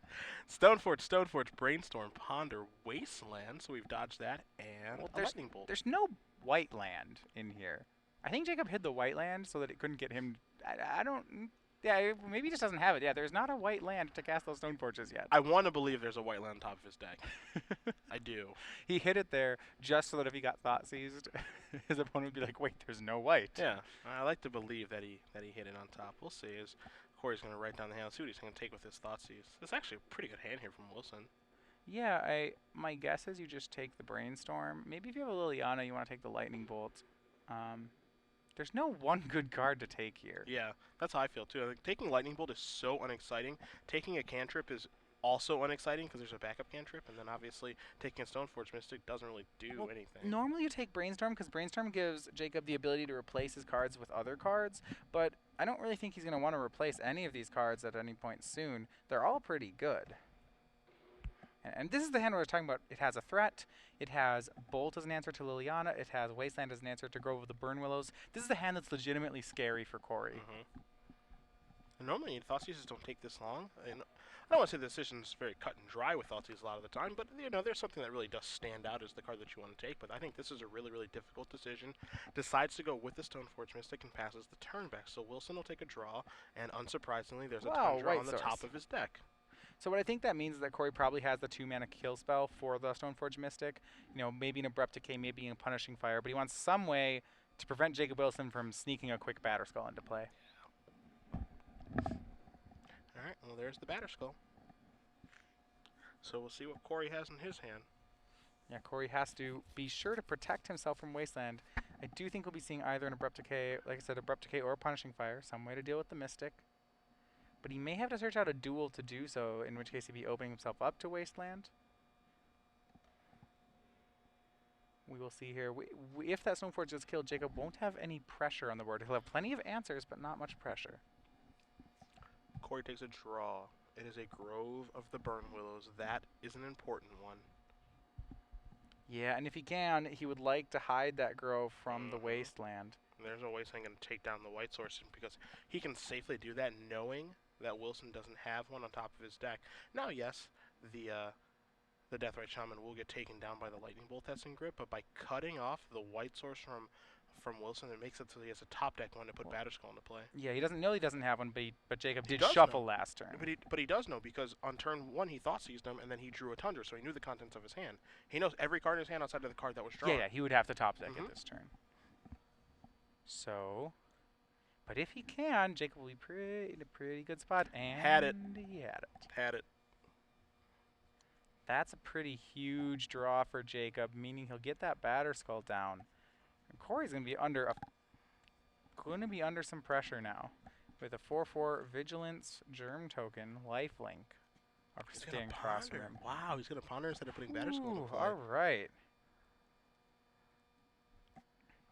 Stoneforge, Brainstorm, Ponder, Wasteland. So we've dodged that, and a Lightning Bolt. There's no white land in here. I think Jacob hid the white land so that it couldn't get him. I don't. Yeah, maybe he just doesn't have it. Yeah, there's not a white land to cast those stone forges yet. I want to believe there's a white land on top of his deck. I do. He hid it there just so that if he got Thoughtseized, his opponent would be like, wait, there's no white. Yeah, I like to believe that he hit it on top. We'll see as Cory's going to write down the hand. See what he's going to take with his Thoughtseize. It's actually a pretty good hand here from Wilson. Yeah, my guess is you just take the Brainstorm. Maybe if you have a Liliana, you want to take the Lightning Bolt. There's no one good card to take here. Yeah, that's how I feel too. I think taking Lightning Bolt is so unexciting. Taking a cantrip is also unexciting because there's a backup cantrip, and then obviously taking a Stoneforge Mystic doesn't really do anything. Normally you take Brainstorm because Brainstorm gives Jacob the ability to replace his cards with other cards, but I don't really think he's going to want to replace any of these cards at any point soon. They're all pretty good. And this is the hand where I was talking about. It has a threat. It has Bolt as an answer to Liliana. It has Wasteland as an answer to Grove of the Burnwillows. This is the hand that's legitimately scary for Cory. And normally Thoughtseizes don't take this long. I don't want to say the decision's very cut and dry with Thoughtseizes a lot of the time, but you know there's something that really does stand out as the card that you want to take. But I think this is a really, really difficult decision. Decides to go with the Stoneforge Mystic and passes the turn back. So Wilson will take a draw, and unsurprisingly, there's a Tundra on the top of his deck. So what I think that means is that Cory probably has the 2-mana kill spell for the Stoneforge Mystic. You know, maybe an Abrupt Decay, maybe a Punishing Fire, but he wants some way to prevent Jacob Wilson from sneaking a quick Batterskull into play. All right, well, there's the Batterskull. So we'll see what Cory has in his hand. Yeah, Cory has to be sure to protect himself from Wasteland. I do think we'll be seeing either an Abrupt Decay, like I said, Abrupt Decay or a Punishing Fire, some way to deal with the Mystic. But he may have to search out a duel to do so, in which case he'd be opening himself up to Wasteland. We will see here. If that Stoneforge is killed, Jacob won't have any pressure on the board. He'll have plenty of answers, but not much pressure. Cory takes a draw. It is a Grove of the Burnwillows. That is an important one. Yeah, and if he can, he would like to hide that Grove from the Wasteland. There's no Wasteland going to take down the white source because he can safely do that knowing that Wilson doesn't have one on top of his deck. Now, yes, the Deathrite Shaman will get taken down by the Lightning Bolt that's in grip, but by cutting off the white source from from Wilson. It makes it so he has a top deck one to put Batterskull into play. Yeah, he doesn't know he doesn't have one, but Jacob He did does shuffle know. last turn. But he does know because on turn 1 he thought seized him, and then he drew a Tundra, so he knew the contents of his hand. He knows every card in his hand outside of the card that was drawn. Yeah, he would have to top deck it this turn. So, but if he can, Jacob will be in a pretty good spot. And Had it. He had it. Had it. That's a pretty huge draw for Jacob, meaning he'll get that Batterskull down. And Cory's gonna be under some pressure now, with a 4/4 Vigilance Germ token, Lifelink, staying across from him. Wow, he's gonna ponder instead of putting Batterskull into play. All right.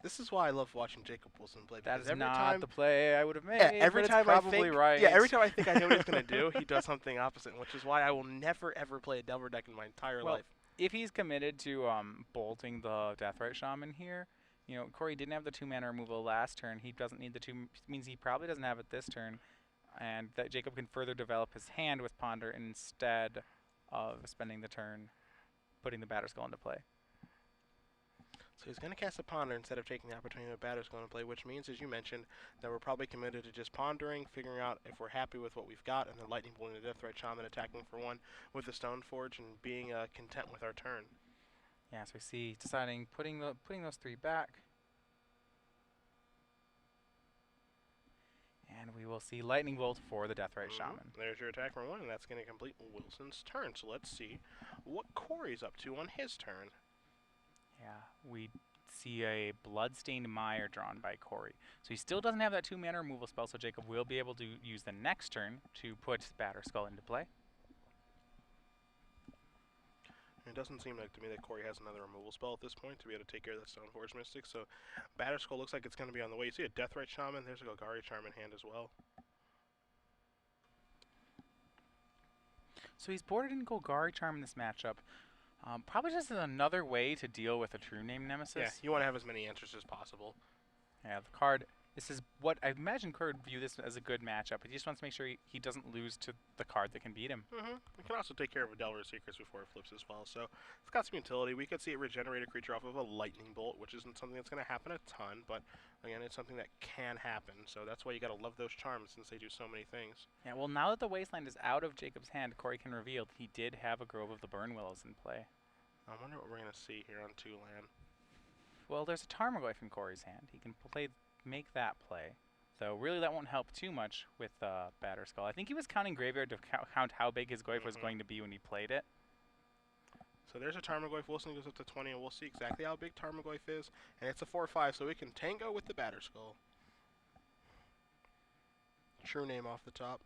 This is why I love watching Jacob Wilson play. That is every not time, the play I would have made. yeah, every but time it's probably I think, right. yeah, every time I think I know what he's gonna do, he does something opposite, which is why I will never ever play a Delver deck in my entire life. If he's committed to bolting the Deathrite Shaman here, you know, Cory didn't have the 2-mana removal last turn. He doesn't need the 2, means he probably doesn't have it this turn, and that Jacob can further develop his hand with Ponder instead of spending the turn putting the Batterskull into play. So he's going to cast a Ponder instead of taking the opportunity of Batterskull into play, which means, as you mentioned, that we're probably committed to just pondering, figuring out if we're happy with what we've got, and then Lightning Bolt into Deathrite Shaman, attacking for 1 with the Stoneforge, and being content with our turn. Yeah, so we see deciding putting those 3 back. And we will see Lightning Bolt for the Deathrite Shaman. There's your attack for 1, and that's going to complete Wilson's turn. So let's see what Cory's up to on his turn. Yeah, we see a Bloodstained Mire drawn by Cory. So he still doesn't have that 2-mana removal spell, so Jacob will be able to use the next turn to put Batterskull into play. It doesn't seem like to me that Cory has another removal spell at this point to be able to take care of that Stoneforge Mystic. So Batterskull looks like it's going to be on the way. You see a Deathrite Shaman. There's a Golgari Charm in hand as well. So he's boarded in Golgari Charm in this matchup. Probably just another way to deal with a True Name Nemesis. Yeah, you want to have as many answers as possible. Yeah, the card. This is what I imagine Cory would view this as a good matchup. He just wants to make sure he doesn't lose to the card that can beat him. We can also take care of a Delver's Secrets before it flips as well. So it's got some utility. We could see it regenerate a creature off of a Lightning Bolt, which isn't something that's going to happen a ton, but again, it's something that can happen. So that's why you got to love those charms since they do so many things. Yeah, well, now that the Wasteland is out of Jacob's hand, Cory can reveal that he did have a Grove of the Burn Willows in play. I wonder what we're going to see here on 2-land. Well, there's a Tarmogoyf in Cory's hand. He can make that play. Though really that won't help too much with Batterskull. I think he was counting Graveyard to count how big his Goyf was going to be when he played it. So there's a Tarmogoyf. Wilson goes up to 20, and we'll see exactly how big Tarmogoyf is. And it's a 4/5, so we can tango with the Batterskull. True Name off the top.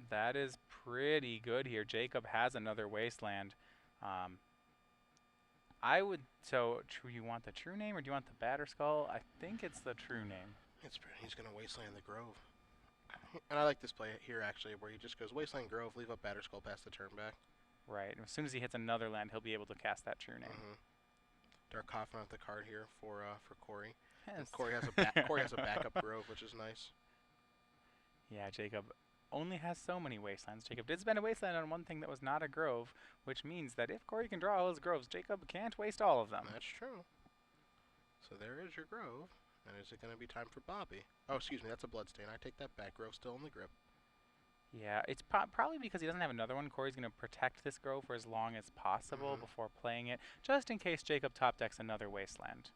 That is pretty good here. Jacob has another Wasteland. So you want the True Name or do you want the Batterskull? I think it's the True Name. He's going to Wasteland the Grove. And I like this play here, actually, where he just goes Wasteland Grove, leave up Batterskull, pass the turn back. Right. And as soon as he hits another land, he'll be able to cast that True Name. Dark Confidant the card here for Cory. Yes. Cory has a backup Grove, which is nice. Yeah, Jacob only has so many Wastelands. Jacob did spend a Wasteland on one thing that was not a Grove, which means that if Cory can draw all his Groves, Jacob can't waste all of them. That's true. So there is your Grove. And is it going to be time for Bobby? Oh, excuse me, that's a Bloodstain. I take that back. Grove still in the grip. Yeah, it's probably because he doesn't have another one. Cory's going to protect this Grove for as long as possible before playing it, just in case Jacob top decks another Wasteland.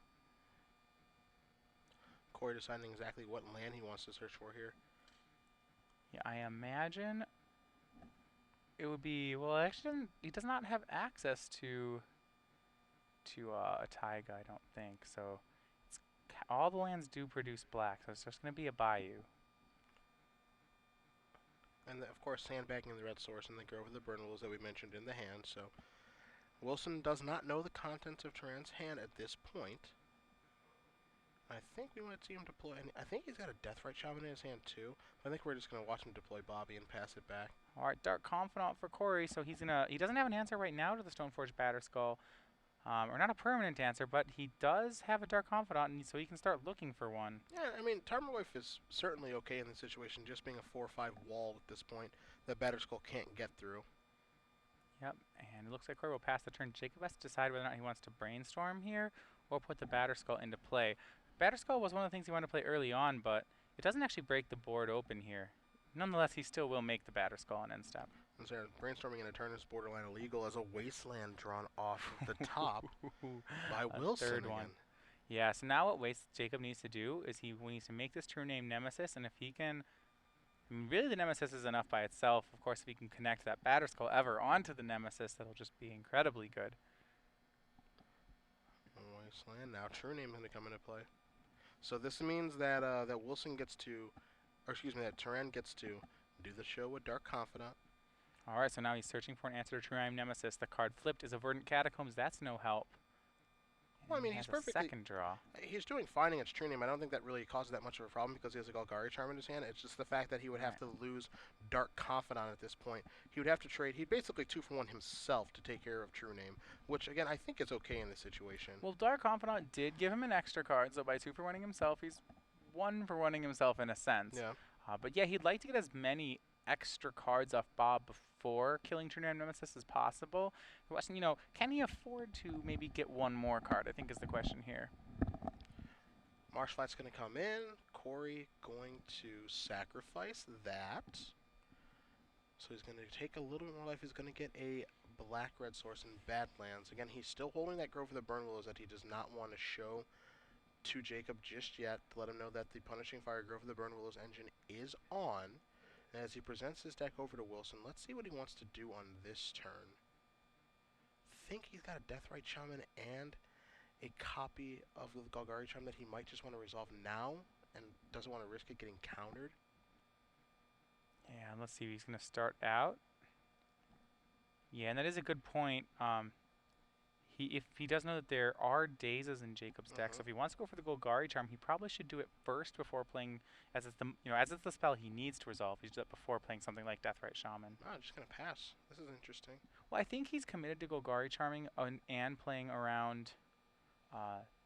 Cory deciding exactly what land he wants to search for here. Yeah, I imagine it would be, well, actually he does not have access to a Taiga, I don't think. So all the lands do produce black, so it's just going to be a Bayou. And of course, sandbagging the red source and the Grove of the Burn Willows that we mentioned in the hand. So Wilson does not know the contents of Teran's hand at this point. I think we might see him deploy, and I think he's got a Deathrite Shaman in his hand too. I think we're just going to watch him deploy Bobby and pass it back. All right, Dark Confidant for Cory, so he doesn't have an answer right now to the Stoneforge Batterskull. Or not a permanent answer, but he does have a Dark Confidant, and so he can start looking for one. Yeah, I mean, Tarmogoyf is certainly okay in this situation, just being a 4/5 wall at this point that Batterskull can't get through. Yep, and it looks like Cory will pass the turn. Jacob has to decide whether or not he wants to brainstorm here or put the Batterskull into play. Batterskull was one of the things he wanted to play early on, but it doesn't actually break the board open here. Nonetheless, he still will make the Batterskull on end step. And so brainstorming in a turn is borderline illegal as a wasteland drawn off of the top by A Wilson third again. one. Yeah, so now what Jacob needs to do is he needs to make this true name Nemesis, and if he can, I mean, really the Nemesis is enough by itself. Of course, if he can connect that Batterskull ever onto the Nemesis, that'll just be incredibly good. Wasteland, now true name going to come into play. So this means that that Wilson gets to, or excuse me, that Teran gets to do the show with Dark Confidant. Alright, so now he's searching for an answer to True Name Nemesis. The card flipped is a Verdant Catacombs. That's no help. Well, I And mean, he he's has perfectly. a second draw. He's doing fine against True Name. I don't think that really causes that much of a problem because he has a Golgari Charm in his hand. It's just the fact that he would have to lose Dark Confidant at this point. He would have to trade. He'd basically 2-for-1 himself to take care of True Name, which, again, I think is okay in this situation. Well, Dark Confidant did give him an extra card, so by 2-for-1ing himself, he's 1-for-1ing himself in a sense. Yeah. But yeah, he'd like to get as many extra cards off Bob before killing True Name Nemesis as possible. The question, you know, can he afford to maybe get one more card? I think is the question here. Marshflight's going to come in. Cory going to sacrifice that. So he's going to take a little bit more life. He's going to get a black-red source in Badlands. Again, he's still holding that Grove of the Burn Willows that he does not want to show to Jacob just yet to let him know that the Punishing Fire Grove of the Burn Willows engine is on. And as he presents his deck over to Wilson, let's see what he wants to do on this turn. Think he's got a Deathrite Shaman and a copy of the Golgari Charm that he might just want to resolve now and doesn't want to risk it getting countered. Yeah, let's see. He's going to start out. Yeah, and that is a good point. If he does know that there are dazes in Jacob's deck, so if he wants to go for the Golgari Charm, he probably should do it first before playing, as it's the spell he needs to resolve. He should do it before playing something like Deathrite Shaman. I'm just gonna pass. This is interesting. Well, I think he's committed to Golgari Charming and playing around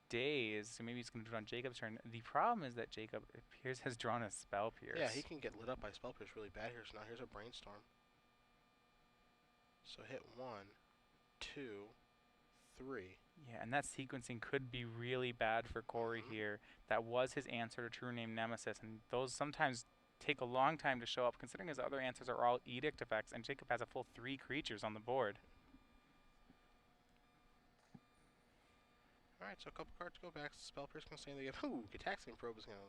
Daze, so maybe he's going to do it on Jacob's turn. The problem is that Jacob appears has drawn a Spell Pierce. Yeah, he can get lit up by Spell Pierce really bad here. So now here's a Brainstorm. So hit 1, 2, 3. Yeah, and that sequencing could be really bad for Cory here. That was his answer to True Name Nemesis, and those sometimes take a long time to show up, considering his other answers are all Edict effects, and Jacob has a full 3 creatures on the board. Alright, so a couple cards go back. Spell Pierce can stay in the game. Ooh, Gitaxian Probe is gonna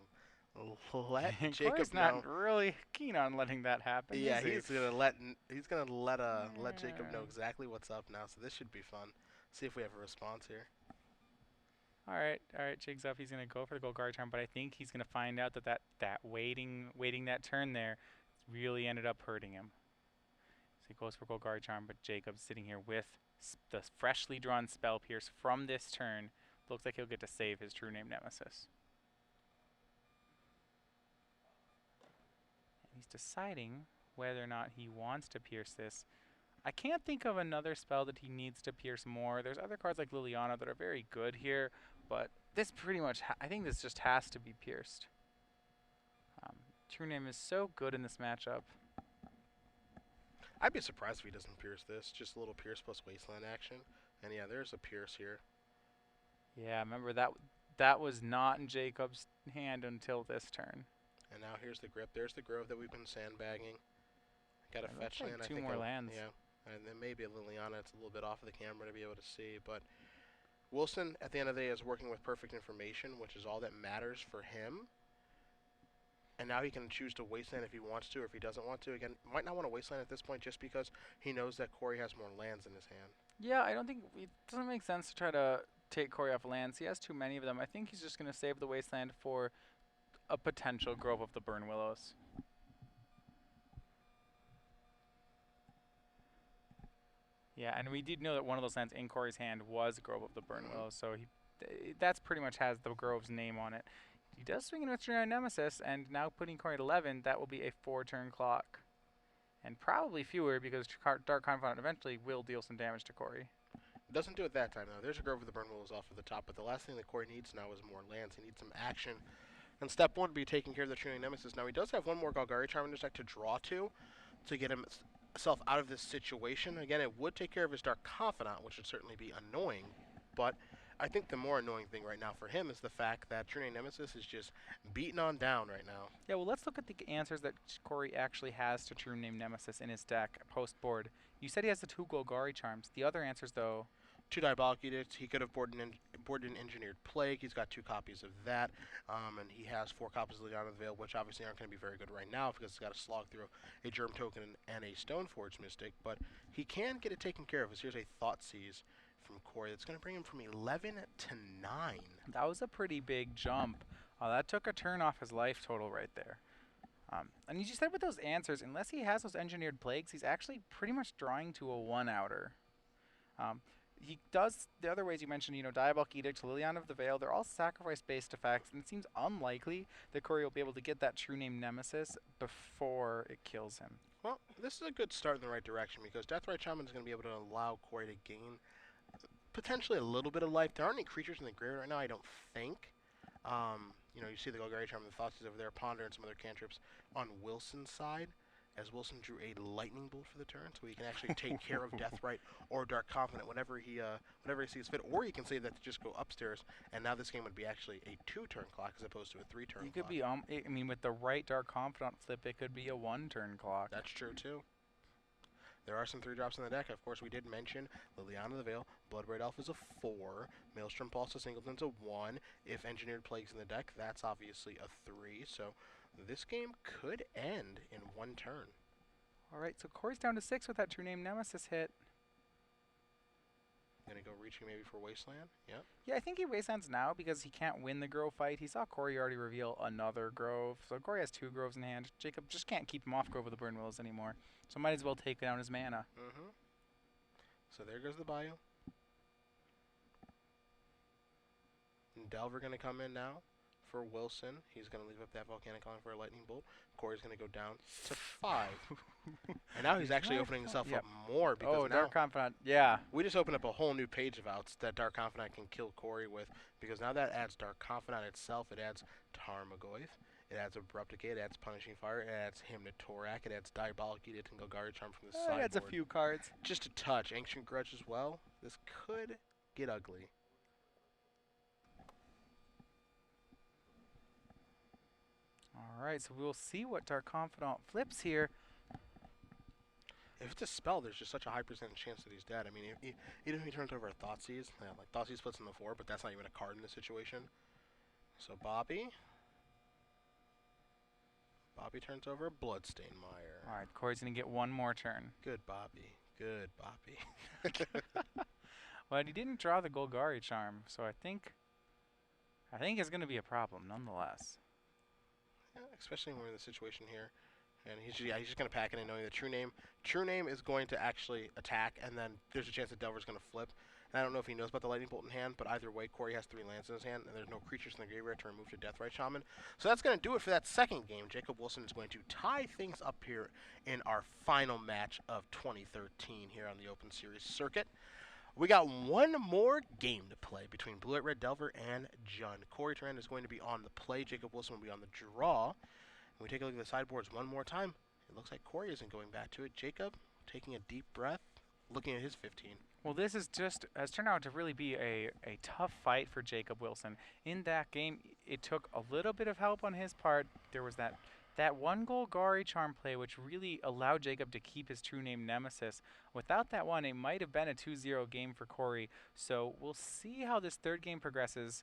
let Jacob Cory's know. not really keen on letting that happen. Yeah, is he? he's gonna let Jacob know exactly what's up now. So this should be fun. See if we have a response here. All right, Jig's up. He's gonna go for the Golgari Charm, but I think he's gonna find out that waiting that turn there really ended up hurting him. So he goes for Golgari Charm, but Jacob's sitting here with the freshly drawn Spell Pierce from this turn. Looks like he'll get to save his True Name Nemesis. And he's deciding whether or not he wants to pierce this. I can't think of another spell that he needs to pierce more. There's other cards like Liliana that are very good here, but this pretty much, I think this just has to be pierced. True Name is so good in this matchup. I'd be surprised if he doesn't pierce this. Just a little pierce plus Wasteland action. And yeah, there's a pierce here. Yeah, remember that was not in Jacob's hand until this turn. And now here's the grip. There's the Grove that we've been sandbagging. Got a fetch like land. I two think more lands. Yeah, and then maybe a Liliana. It's a little bit off of the camera to be able to see, but Wilson at the end of the day is working with perfect information, which is all that matters for him. And now he can choose to Wasteland if he wants to, or if he doesn't want to. Again, might not want to Wasteland at this point just because he knows that Cory has more lands in his hand. Yeah, I don't think it doesn't make sense to try to take Cory off lands. He has too many of them. I think he's just going to save the Wasteland for a potential Grove of the Burn Willows. Yeah, and we did know that one of those lands in Cory's hand was Grove of the Burn Willows, so that's pretty much has the Grove's name on it. He does swing in with True Nemesis, and now putting Cory at 11, that will be a 4-turn clock. And probably fewer, because Dark Confidant eventually will deal some damage to Cory. Doesn't do it that time, though. There's a Grove of the Burn Willows off of the top, but the last thing that Cory needs now is more lands. He needs some action. And step 1 would be taking care of the True Nemesis. Now, he does have one more Golgari Charm in his deck to draw to get himself out of this situation. Again, it would take care of his Dark Confidant, which would certainly be annoying. But I think the more annoying thing right now for him is the fact that True Name Nemesis is just beaten on down right now. Yeah, well, let's look at the answers that Cory actually has to True Name Nemesis in his deck post-board. You said he has the 2 Golgari charms. The other answers, though... 2 Diabolic Edicts. He could have boarded an Engineered Plague. He's got 2 copies of that. And he has 4 copies of Leon of the Veil, which obviously aren't going to be very good right now because he's got to slog through a Germ Token and a Stoneforge Mystic. But he can get it taken care of. Here's a Thoughtseize from Cory that's going to bring him from 11 to 9. That was a pretty big jump. That took a turn off his life total right there. And you just said with those answers, unless he has those Engineered Plagues, he's actually pretty much drawing to a 1-outer. He does the other ways you mentioned, Diabolic Edict, Liliana of the Veil, they're all sacrifice-based effects, and it seems unlikely that Cory will be able to get that True Name Nemesis before it kills him. Well, this is a good start in the right direction because Deathrite Shaman is going to be able to allow Cory to gain potentially a little bit of life. There aren't any creatures in the graveyard right now, I don't think. You see the Golgari Charm and the Thoughtseize over there, Ponder and some other cantrips on Wilson's side, as Wilson drew a Lightning Bolt for the turn, so he can actually take care of Deathrite or Dark Confidant whenever he sees fit, or he can save that to just go upstairs, and now this game would be actually a 2-turn clock as opposed to a 3-turn clock. You could be, I mean, with the right Dark Confidant flip, it could be a 1-turn clock. That's true, too. There are some 3-drops in the deck. Of course, we did mention Liliana of the Veil. Bloodbraid Elf is a 4. Maelstrom Pulse to Singleton's a 1. If Engineered Plague's in the deck, that's obviously a 3. So this game could end in 1 turn. All right, so Cory's down to 6 with that True Name Nemesis hit. Gonna go reaching maybe for Wasteland? Yep. Yeah, I think he Wastelands now because he can't win the Grove fight. He saw Cory already reveal another Grove. So Cory has 2 Groves in hand. Jacob just can't keep him off Grove of the Burn Willows anymore. So might as well take down his mana. Mm-hmm. So there goes the Bayou. And Delver gonna come in now for Wilson. He's gonna leave up that Volcanic Calling for a Lightning Bolt. Cory's gonna go down to 5. And now he's actually opening himself up more because now Dark Confidant, yeah. we just opened up a whole new page of outs that Dark Confidant can kill Cory with, because now that adds Dark Confidant itself, it adds Tarmogoyf, it adds Abrupt Decay, it adds Punishing Fire, it adds Hymnotorak, it adds Diabolic Edict and Golgari Charm from the sideboard. It adds a few cards. Just a touch. Ancient Grudge as well. This could get ugly. Alright, so we'll see what Dark Confidant flips here. If it's a spell, there's just such a high percentage chance that he's dead. I mean, even if he turns over a Thoughtseize, like Thoughtseize splits in the 4, but that's not even a card in this situation. So Bobby turns over a Bloodstained Mire. Alright, Cory's going to get 1 more turn. Good Bobby. Good Bobby. But he didn't draw the Golgari Charm, so I think it's going to be a problem nonetheless. Yeah, especially when we're in the situation here. And he's just going to pack it in knowing that True Name is going to actually attack, and then there's a chance that Delver's going to flip. And I don't know if he knows about the Lightning Bolt in hand, but either way, Cory has 3 lands in his hand, and there's no creatures in the graveyard to remove to Deathrite Shaman. So that's going to do it for that second game. Jacob Wilson is going to tie things up here in our final match of 2013 here on the Open Series circuit. We got 1 more game to play between Blue-White Red Delver and Jund. Cory Teran is going to be on the play. Jacob Wilson will be on the draw. When we take a look at the sideboards one more time, it looks like Cory isn't going back to it. Jacob, taking a deep breath, looking at his 15. Well, this has turned out to really be a tough fight for Jacob Wilson. In that game, it took a little bit of help on his part. There was that 1 Golgari Charm play, which really allowed Jacob to keep his True Name Nemesis. Without that one, it might have been a 2-0 game for Cory. So we'll see how this 3rd game progresses.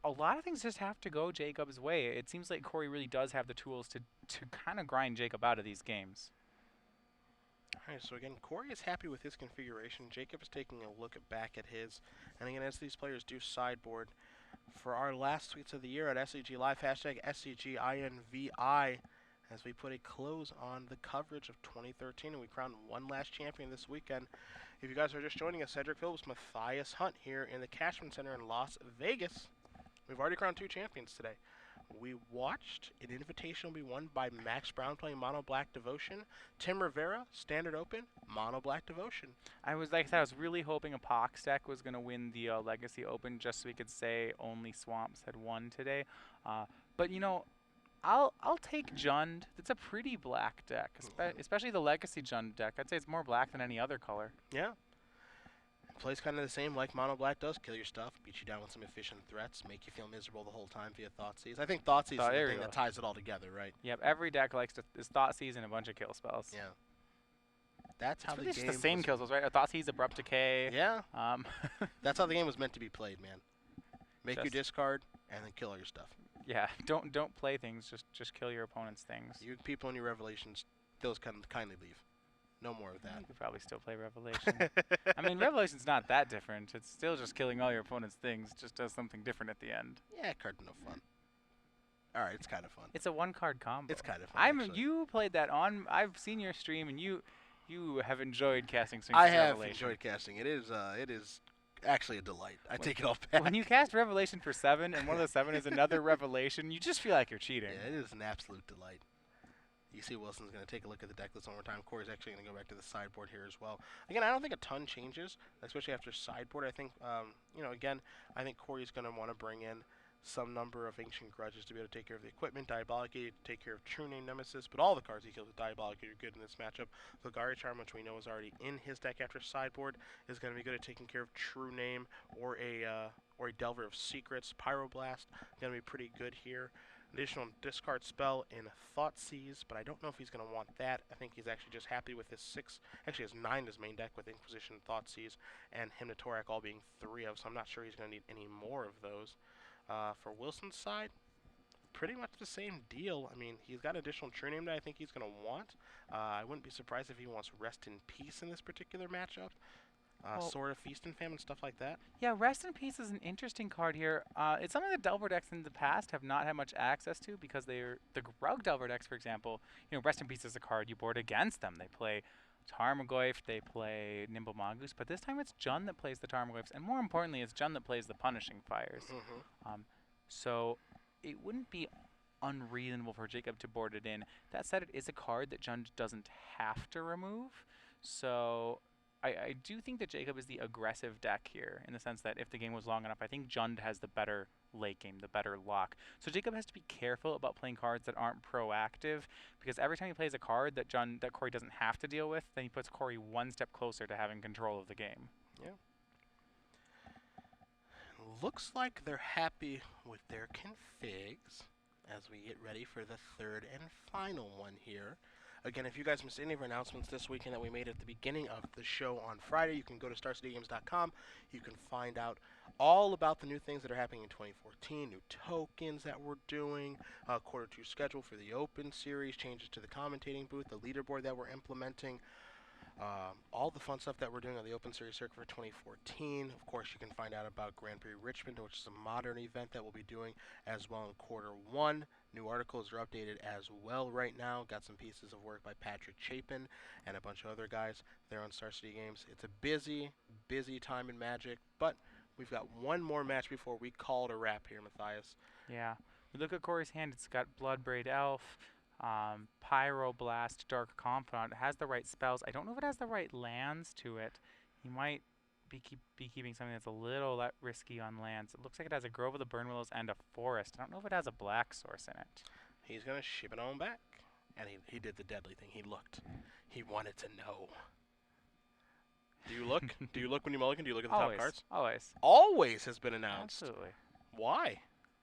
A lot of things just have to go Jacob's way. It seems like Cory really does have the tools to kind of grind Jacob out of these games. Alright, so again, Cory is happy with his configuration. Jacob is taking a look back at his. And again, as these players do sideboard, for our last tweets of the year at SCG Live, hashtag SCGINVI, as we put a close on the coverage of 2013, and we crown one last champion this weekend. If you guys are just joining us, Cedric Phillips, Matthias Hunt here in the Cashman Center in Las Vegas. We've already crowned 2 champions today. We watched an invitation be won by Max Brown playing Mono Black Devotion. Tim Rivera, Standard Open, Mono Black Devotion. I was really hoping a Pox deck was going to win the Legacy Open just so we could say only Swamps had won today. But you know, I'll take Jund. It's a pretty black deck, especially the Legacy Jund deck. I'd say it's more black than any other color. Yeah. Plays kind of the same like Mono Black does. Kill your stuff, beat you down with some efficient threats, make you feel miserable the whole time via Thoughtseize. I think Thoughtseize is the There thing you that go. ties it all together, right? Yep, every deck likes to is Thoughtseize and a bunch of kill spells. Yeah. That's how It's the really game just the same was. kill spells, right? Thoughtseize, Abrupt Decay. Yeah. Um, That's how the game was meant to be played, man. Make your Just- discard and then kill all your stuff. yeah, don't play things. Just kill your opponent's things. You people in your Revelations, those kindly leave. No more of that. You could probably still play Revelation. I mean, Revelation's not that different. It's still just killing all your opponent's things. Just does something different at the end. Yeah, card's no fun. All right, it's kind of fun. It's a one-card combo. It's kind of fun. Actually. You played that on. I've seen your stream, and you have enjoyed casting Sphinx's I have Revelation. enjoyed casting. It is actually a delight. I take it all back. When you cast Revelation for 7, and one of the 7 is another Revelation, you just feel like you're cheating. Yeah, it is an absolute delight. You see Wilson's going to take a look at the deck list one more time. Cory's actually going to go back to the sideboard here as well. Again, I don't think a ton changes, especially after sideboard. I think, again, I think Cory's going to want to bring in some number of Ancient Grudges to be able to take care of the equipment, Diabolic Aid, take care of True Name Nemesis, but all the cards he kills with Diabolic Aid are good in this matchup. Golgari Charm, which we know is already in his deck after sideboard, is going to be good at taking care of True Name or a Delver of Secrets. Pyroblast, going to be pretty good here. Additional discard spell in Thoughtseize, but I don't know if he's going to want that. I think he's actually just happy with his 6. Actually, has 9 in his main deck with Inquisition, Thoughtseize, and Hymnotorac all being 3 of, so I'm not sure he's going to need any more of those. For Wilson's side, pretty much the same deal. I mean, he's got additional True Name that I think he's going to want. I wouldn't be surprised if he wants Rest in Peace in this particular matchup. Sword of Feast and Famine, stuff like that. Yeah, Rest in Peace is an interesting card here. It's something that Delver decks in the past have not had much access to because they're the Grug Delver decks, for example. Rest in Peace is a card you board against them. They play Tarmogoyf, they play Nimble Mongoose, but this time it's Jund that plays the Tarmogoyfs, and more importantly, it's Jund that plays the Punishing Fires. So it wouldn't be unreasonable for Jacob to board it in. That said, it is a card that Jund doesn't have to remove, so I do think that Jacob is the aggressive deck here, in the sense that if the game was long enough, I think Jund has the better late game, the better lock. So Jacob has to be careful about playing cards that aren't proactive, because every time he plays a card that Cory doesn't have to deal with, then he puts Cory one step closer to having control of the game. Yeah. Looks like they're happy with their configs as we get ready for the third and final one here. Again, if you guys missed any of our announcements this weekend that we made at the beginning of the show on Friday, you can go to StarCityGames.com. You can find out all about the new things that are happening in 2014, new tokens that we're doing, quarter 2 schedule for the Open Series, changes to the commentating booth, the leaderboard that we're implementing, all the fun stuff that we're doing on the Open Series circuit for 2014. Of course, you can find out about Grand Prix Richmond, which is a modern event that we'll be doing as well in quarter 1. New articles are updated as well right now. Got some pieces of work by Patrick Chapin and a bunch of other guys there on Star City Games. It's a busy, busy time in Magic, but we've got one more match before we call it a wrap here, Matthias. Yeah. We look at Cory's hand. It's got Bloodbraid Elf, Pyroblast, Dark Confidant. It has the right spells. I don't know if it has the right lands to it. He might be keeping something that's a little risky on lands. It looks like it has a Grove of the Burnwillows and a Forest. I don't know if it has a black source in it. He's going to ship it on back. And he did the deadly thing. He looked. He wanted to know. Do you look? Do you look when you mulligan? Do you look at the top cards? Always. Always has been announced. Absolutely. Why?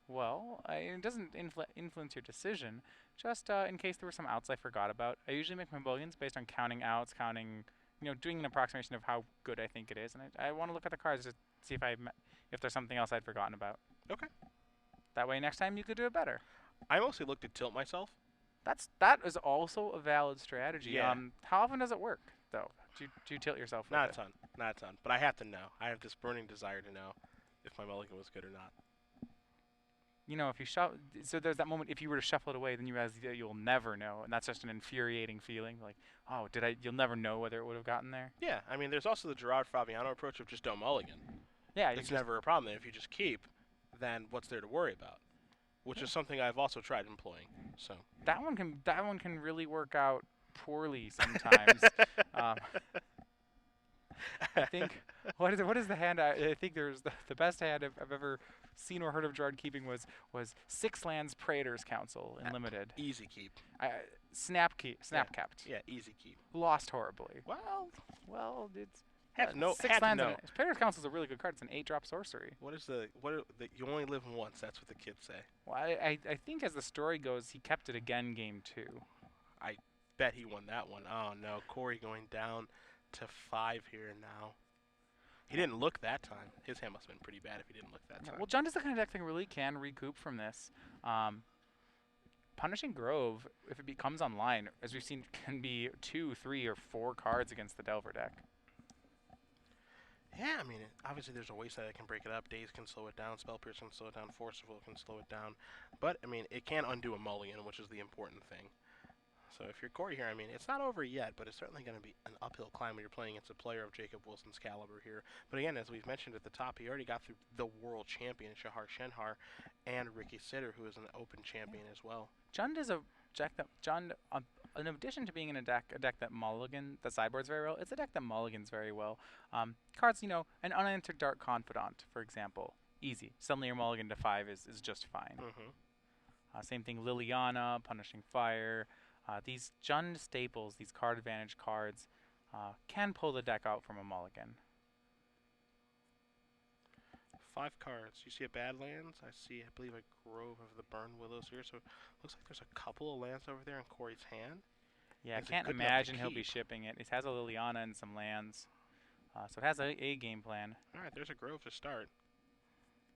Well, it doesn't influence your decision. Just in case there were some outs I forgot about. I usually make my mulligans based on counting outs, doing an approximation of how good I think it is, and I want to look at the cards to see if there's something else I'd forgotten about. Okay. That way, next time you could do it better. I mostly look to tilt myself. That is also a valid strategy. Yeah. How often does it work, though? Do you tilt yourself? Not a ton. Not a ton. But I have to know. I have this burning desire to know if my mulligan was good or not. If you shuffle, so there's that moment. If you were to shuffle it away, then you realize that you'll never know, and that's just an infuriating feeling. Like, oh, you'll never know whether it would have gotten there. Yeah, I mean, there's also the Gerard Fabiano approach of just don't mulligan. Yeah, it's never a problem. If you just keep, then what's there to worry about? Which is something I've also tried employing. So that one can really work out poorly sometimes. I think what is the hand? I think there's the best hand I've ever seen or heard of Gerard keeping was 6 lands Praetor's Council in limited. Easy keep. Snap kept. Yeah, easy keep. Lost horribly. Well, it's Six Had to lands in know. it. Predator's Council is a really good card. It's an 8-drop sorcery. You only live once? That's what the kids say. Well, I think as the story goes, he kept it again game 2. I bet he won that one. Oh no, Cory going down to 5 here now. He didn't look that time. His hand must have been pretty bad if he didn't look that time. Well, John is the kind of deck that really can recoup from this. Punishing Grove, if it becomes online, as we've seen, can be 2, 3, or 4 cards against the Delver deck. Yeah, I mean, obviously there's a wasteland that can break it up. Daze can slow it down. Spell Pierce can slow it down. Force of Will can slow it down. But, I mean, it can undo a mulligan, which is the important thing. So if you're Cory here, I mean, it's not over yet, but it's certainly going to be an uphill climb when you're playing against a player of Jacob Wilson's caliber here. But again, as we've mentioned at the top, he already got through the world champion, Shahar Shenhar, and Ricky Sitter, who is an open champion as well. Jund is a deck that in addition to being in a deck that that sideboards very well, it's a deck that mulligans very well. Cards, an unanswered Dark Confidant, for example, easy. Suddenly your mulligan to 5 is just fine. Same thing, Liliana, Punishing Fire. These Jund staples, these card advantage cards, can pull the deck out from a mulligan. 5 cards. You see a Badlands. I see, I believe, a Grove of the Burn Willows here. So it looks like there's a couple of lands over there in Cory's hand. Yeah, I can't imagine he'll be shipping it. It has a Liliana and some lands. So it has a game plan. All right, there's a Grove to start.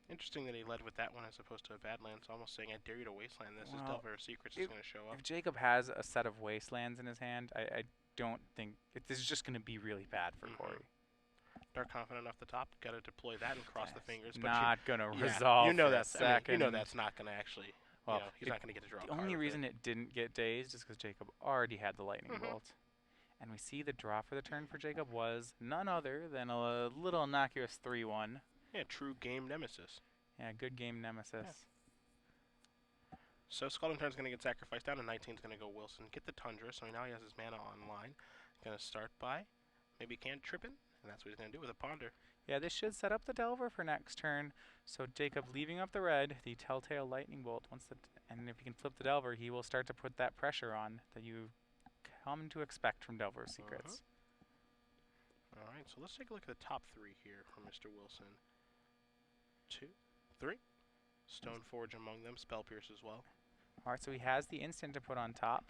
Interesting that he led with that one as opposed to a Badlands. Almost saying, I dare you to Wasteland this. As Delver of Secrets is going to show up. If Jacob has a set of Wastelands in his hand, I don't think... this is just going to be really bad for Cory. Dark Confidant off the top. Got to deploy that and cross the fingers. But not going to resolve. You know that's not going to actually. Well, he's not going to get to draw. The only reason it didn't get dazed is because Jacob already had the Lightning Bolt, and we see the draw for the turn for Jacob was none other than a little innocuous 3-1. Yeah, true game nemesis. Yeah, good game nemesis. Yeah. So Scalding Tarn's going to get sacrificed down, and 19's going to go Wilson. Get the Tundra, so now he has his mana online. Going to start by maybe cantripping. And that's what he's going to do with a Ponder. Yeah, this should set up the Delver for next turn. So Jacob leaving up the red, the Telltale Lightning Bolt. And if he can flip the Delver, he will start to put that pressure on that you come to expect from Delver Secrets. All right, so let's take a look at the top 3 here from Mr. Wilson. 2, 3. Stoneforge among them. Spell Pierce as well. All right, so he has the instant to put on top.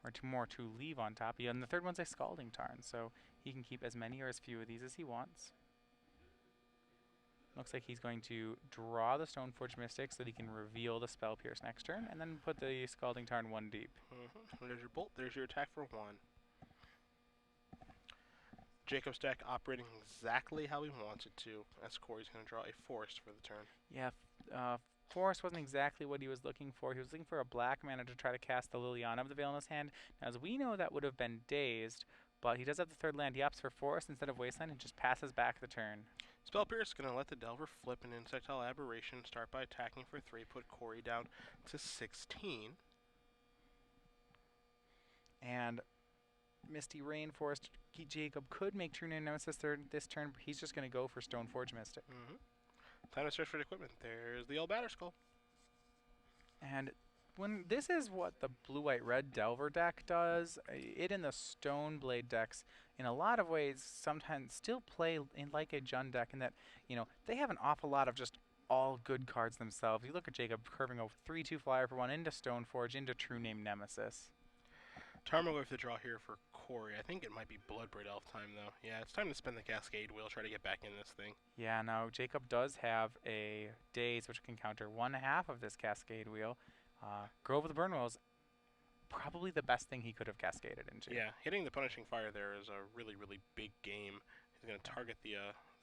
Or 2 more to leave on top. Yeah, and the third one's a Scalding Tarn, so he can keep as many or as few of these as he wants. Looks like he's going to draw the Stoneforge Mystic so that he can reveal the Spell Pierce next turn, and then put the Scalding Tarn 1 deep. There's your bolt. There's your attack for 1. Jacob's deck operating exactly how he wants it to, as Cory's going to draw a Forest for the turn. Yeah, Forest wasn't exactly what he was looking for. He was looking for a black mana to try to cast the Liliana of the Veil in his hand. Now, as we know, that would have been dazed, but he does have the third land. He opts for Forest instead of Wasteland and just passes back the turn. Spell Pierce is going to let the Delver flip an Insectile Aberration, start by attacking for 3, put Cory down to 16. And Misty Rainforest, Jacob could make True Name Nemesis this turn, but he's just going to go for Stoneforge Mystic. Time to search for the equipment. There's the old Batterskull. And when this is what the blue-white-red Delver deck does, it and the Stoneblade decks, in a lot of ways, sometimes still play in like a Jund deck in that, they have an awful lot of just all good cards themselves. You look at Jacob curving a 3-2 flyer for 1 into Stoneforge, into True Name Nemesis. Tarmo with the draw here for Cory. I think it might be Bloodbraid Elf time, though. Yeah, it's time to spin the Cascade Wheel, try to get back in this thing. Yeah, now Jacob does have a Daze, which can counter 1/2 of this Cascade Wheel. Grove of the Burnwell is probably the best thing he could have cascaded into. Yeah, hitting the Punishing Fire there is a really, really big game. He's going to target the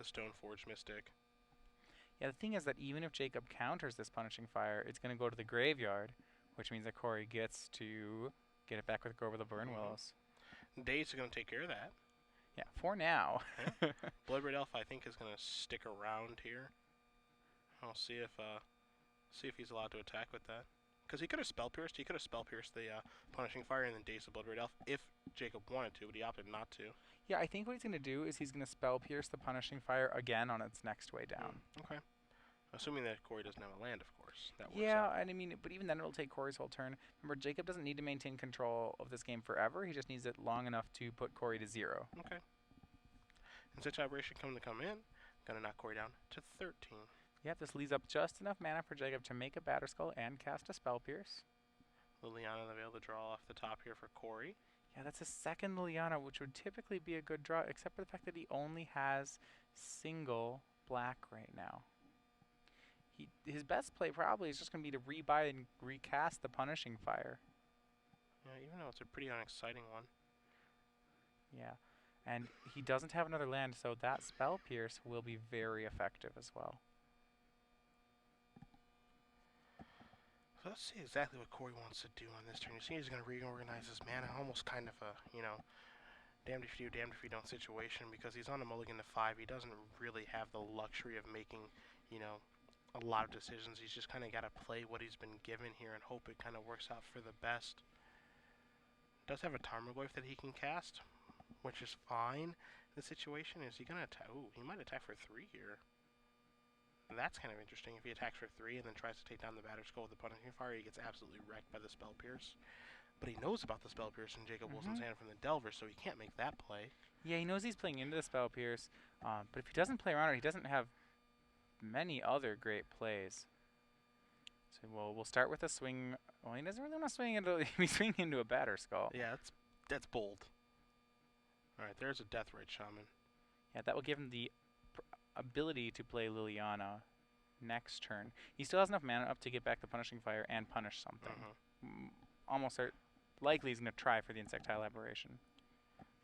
Stoneforge Mystic. Yeah, the thing is that even if Jacob counters this Punishing Fire, it's going to go to the graveyard, which means that Cory gets to get it back with Grove of the Burnwells. Daze is going to take care of that. Yeah, for now. Yeah. Bloodbraid Elf, I think, is going to stick around here. I'll see if he's allowed to attack with that. Because he could have Spell Pierced. He could have Spell Pierced the Punishing Fire and then Daze the Bloodbraid Elf if Jacob wanted to, but he opted not to. Yeah, I think what he's going to do is he's going to Spell Pierce the Punishing Fire again on its next way down. Okay. Assuming that Cory doesn't have a land, of course. That works yeah, out. and I mean, but even then it'll take Cory's whole turn. Remember, Jacob doesn't need to maintain control of this game forever. He just needs it long enough to put Cory to 0. Okay. Insect Vibration coming to come in. Gonna knock Cory down to 13. Yep, this leaves up just enough mana for Jacob to make a Batterskull and cast a Spell Pierce. Liliana the Veil to draw off the top here for Cory. Yeah, that's a second Liliana, which would typically be a good draw, except for the fact that he only has single black right now. His best play probably is just going to be to rebuy and recast the Punishing Fire. Yeah, even though it's a pretty unexciting one. Yeah, and he doesn't have another land, so that Spell Pierce will be very effective as well. So let's see exactly what Cory wants to do on this turn. You see he's going to reorganize his mana, almost kind of a, damned if you do, damned if you don't situation, because he's on a mulligan to 5. He doesn't really have the luxury of making, a lot of decisions. He's just kind of got to play what he's been given here and hope it kind of works out for the best. Does have a Tarmogoyf that he can cast, which is fine. The situation is he going to attack? Ooh, he might attack for 3 here. And that's kind of interesting. If he attacks for 3 and then tries to take down the Batterskull with the Punishing Fire, he gets absolutely wrecked by the Spell Pierce. But he knows about the Spell Pierce in Jacob Wilson's hand from the Delver, so he can't make that play. Yeah, he knows he's playing into the Spell Pierce, but if he doesn't play around it, he doesn't have many other great plays. So we'll start with a swing. Well, he doesn't really want to swing into. He's swinging into a Batterskull. Yeah, that's bold. All right, there's a Deathrite Shaman. Yeah, that will give him the ability to play Liliana next turn. He still has enough mana up to get back the Punishing Fire and punish something. Almost likely he's going to try for the Insectile Aberration.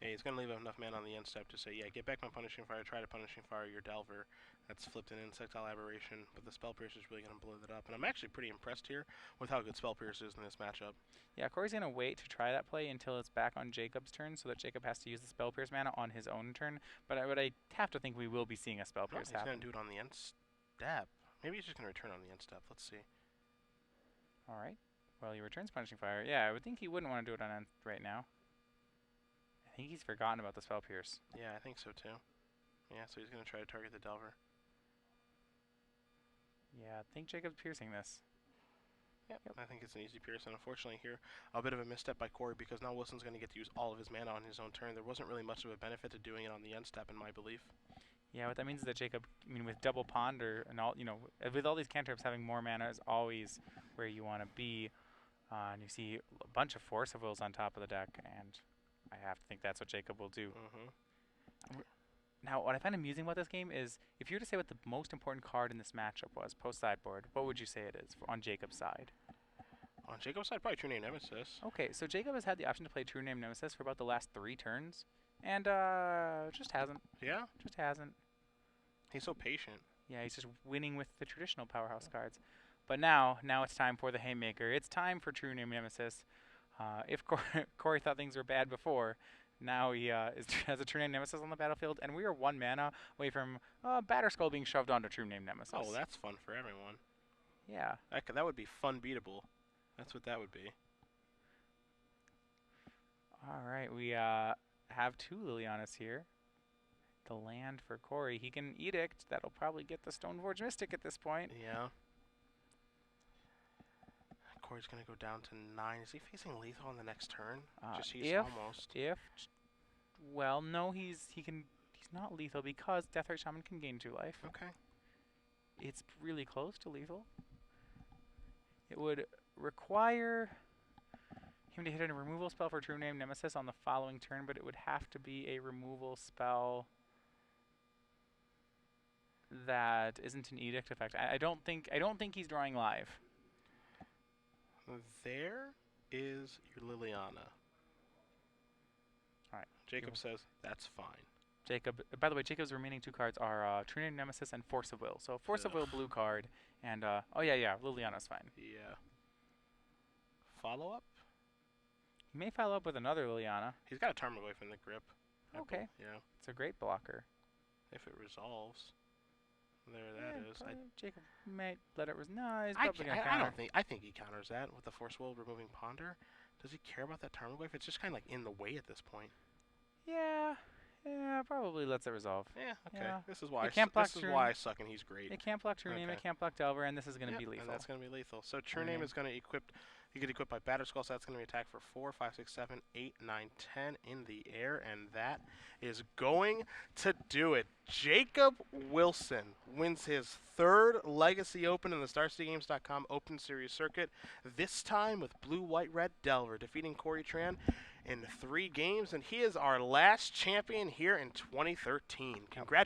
Yeah, he's going to leave enough mana on the end step to say, yeah, get back my Punishing Fire, try to Punishing Fire your Delver. That's flipped an Insectile Aberration, but the Spell Pierce is really going to blow that up. And I'm actually pretty impressed here with how good Spell Pierce is in this matchup. Yeah, Cory's going to wait to try that play until it's back on Jacob's turn so that Jacob has to use the Spell Pierce mana on his own turn. But I have to think we will be seeing a Spell Pierce happen. He's going to do it on the end step. Maybe he's just going to return on the end step. Let's see. All right. Well, he returns Punishing Fire. Yeah, I would think he wouldn't want to do it on end right now. I think he's forgotten about the Spell Pierce. Yeah, I think so too. Yeah, so he's going to try to target the Delver. Yeah, I think Jacob's piercing this. Yep. I think it's an easy pierce, and unfortunately here, a bit of a misstep by Cory because now Wilson's going to get to use all of his mana on his own turn. There wasn't really much of a benefit to doing it on the end step, in my belief. Yeah, what that means is that Jacob, with double Ponder and all, with all these cantrips, having more mana is always where you want to be. And you see a bunch of Force of Wills on top of the deck, and I have to think that's what Jacob will do. Now, what I find amusing about this game is, if you were to say what the most important card in this matchup was, post-sideboard, what would you say it is on Jacob's side? On Jacob's side, probably True Name Nemesis. Okay, so Jacob has had the option to play True Name Nemesis for about the last 3 turns, and just hasn't. Yeah? Just hasn't. He's so patient. Yeah, he's just winning with the traditional powerhouse cards. But now it's time for the Haymaker. It's time for True Name Nemesis. If Cory thought things were bad before, now he has a True Name Nemesis on the battlefield, and we are 1 mana away from Batterskull being shoved onto True Name Nemesis. Oh, that's fun for everyone. Yeah. That would be fun beatable. That's what that would be. All right, we have 2 Lilianas here. The land for Cory. He can Edict. That'll probably get the Stoneforge Mystic at this point. Yeah. Cory's going to go down to 9. Is he facing lethal on the next turn? Almost. Well, no, he's not lethal because Deathrite Shaman can gain 2 life. Okay. It's really close to lethal. It would require him to hit a removal spell for True Name Nemesis on the following turn, but it would have to be a removal spell that isn't an Edict effect. I don't think he's drawing live. There is your Liliana. All right. Jacob says that's fine. Jacob. By the way, Jacob's remaining 2 cards are True Name Nemesis and Force of Will. So Force of Will, blue card, and oh yeah, Liliana's fine. Yeah. Follow up. He may follow up with another Liliana. He's got a Tarmogoyf in the grip. Okay. Yeah. It's a great blocker. If it resolves. There that is. Jacob might let it no, he's probably going to I counter. I think he counters that with the Force Will removing Ponder. Does he care about that Tarmogoyf? It's just kind of like in the way at this point. Yeah, probably lets it resolve. Yeah, okay. Yeah. This is why I suck and he's great. It can't block True Name, it can't block Delver, and this is going to be lethal. And that's going to be lethal. So True Name is going to equip You get equipped by Batter Skull, so that's going to be attack for 4, 5, 6, 7, 8, 9, 10 in the air, and that is going to do it. Jacob Wilson wins his 3rd Legacy Open in the StarCityGames.com Open Series circuit, this time with Blue-White-Red Delver, defeating Cory Teran in 3 games, and he is our last champion here in 2013. Congratulations.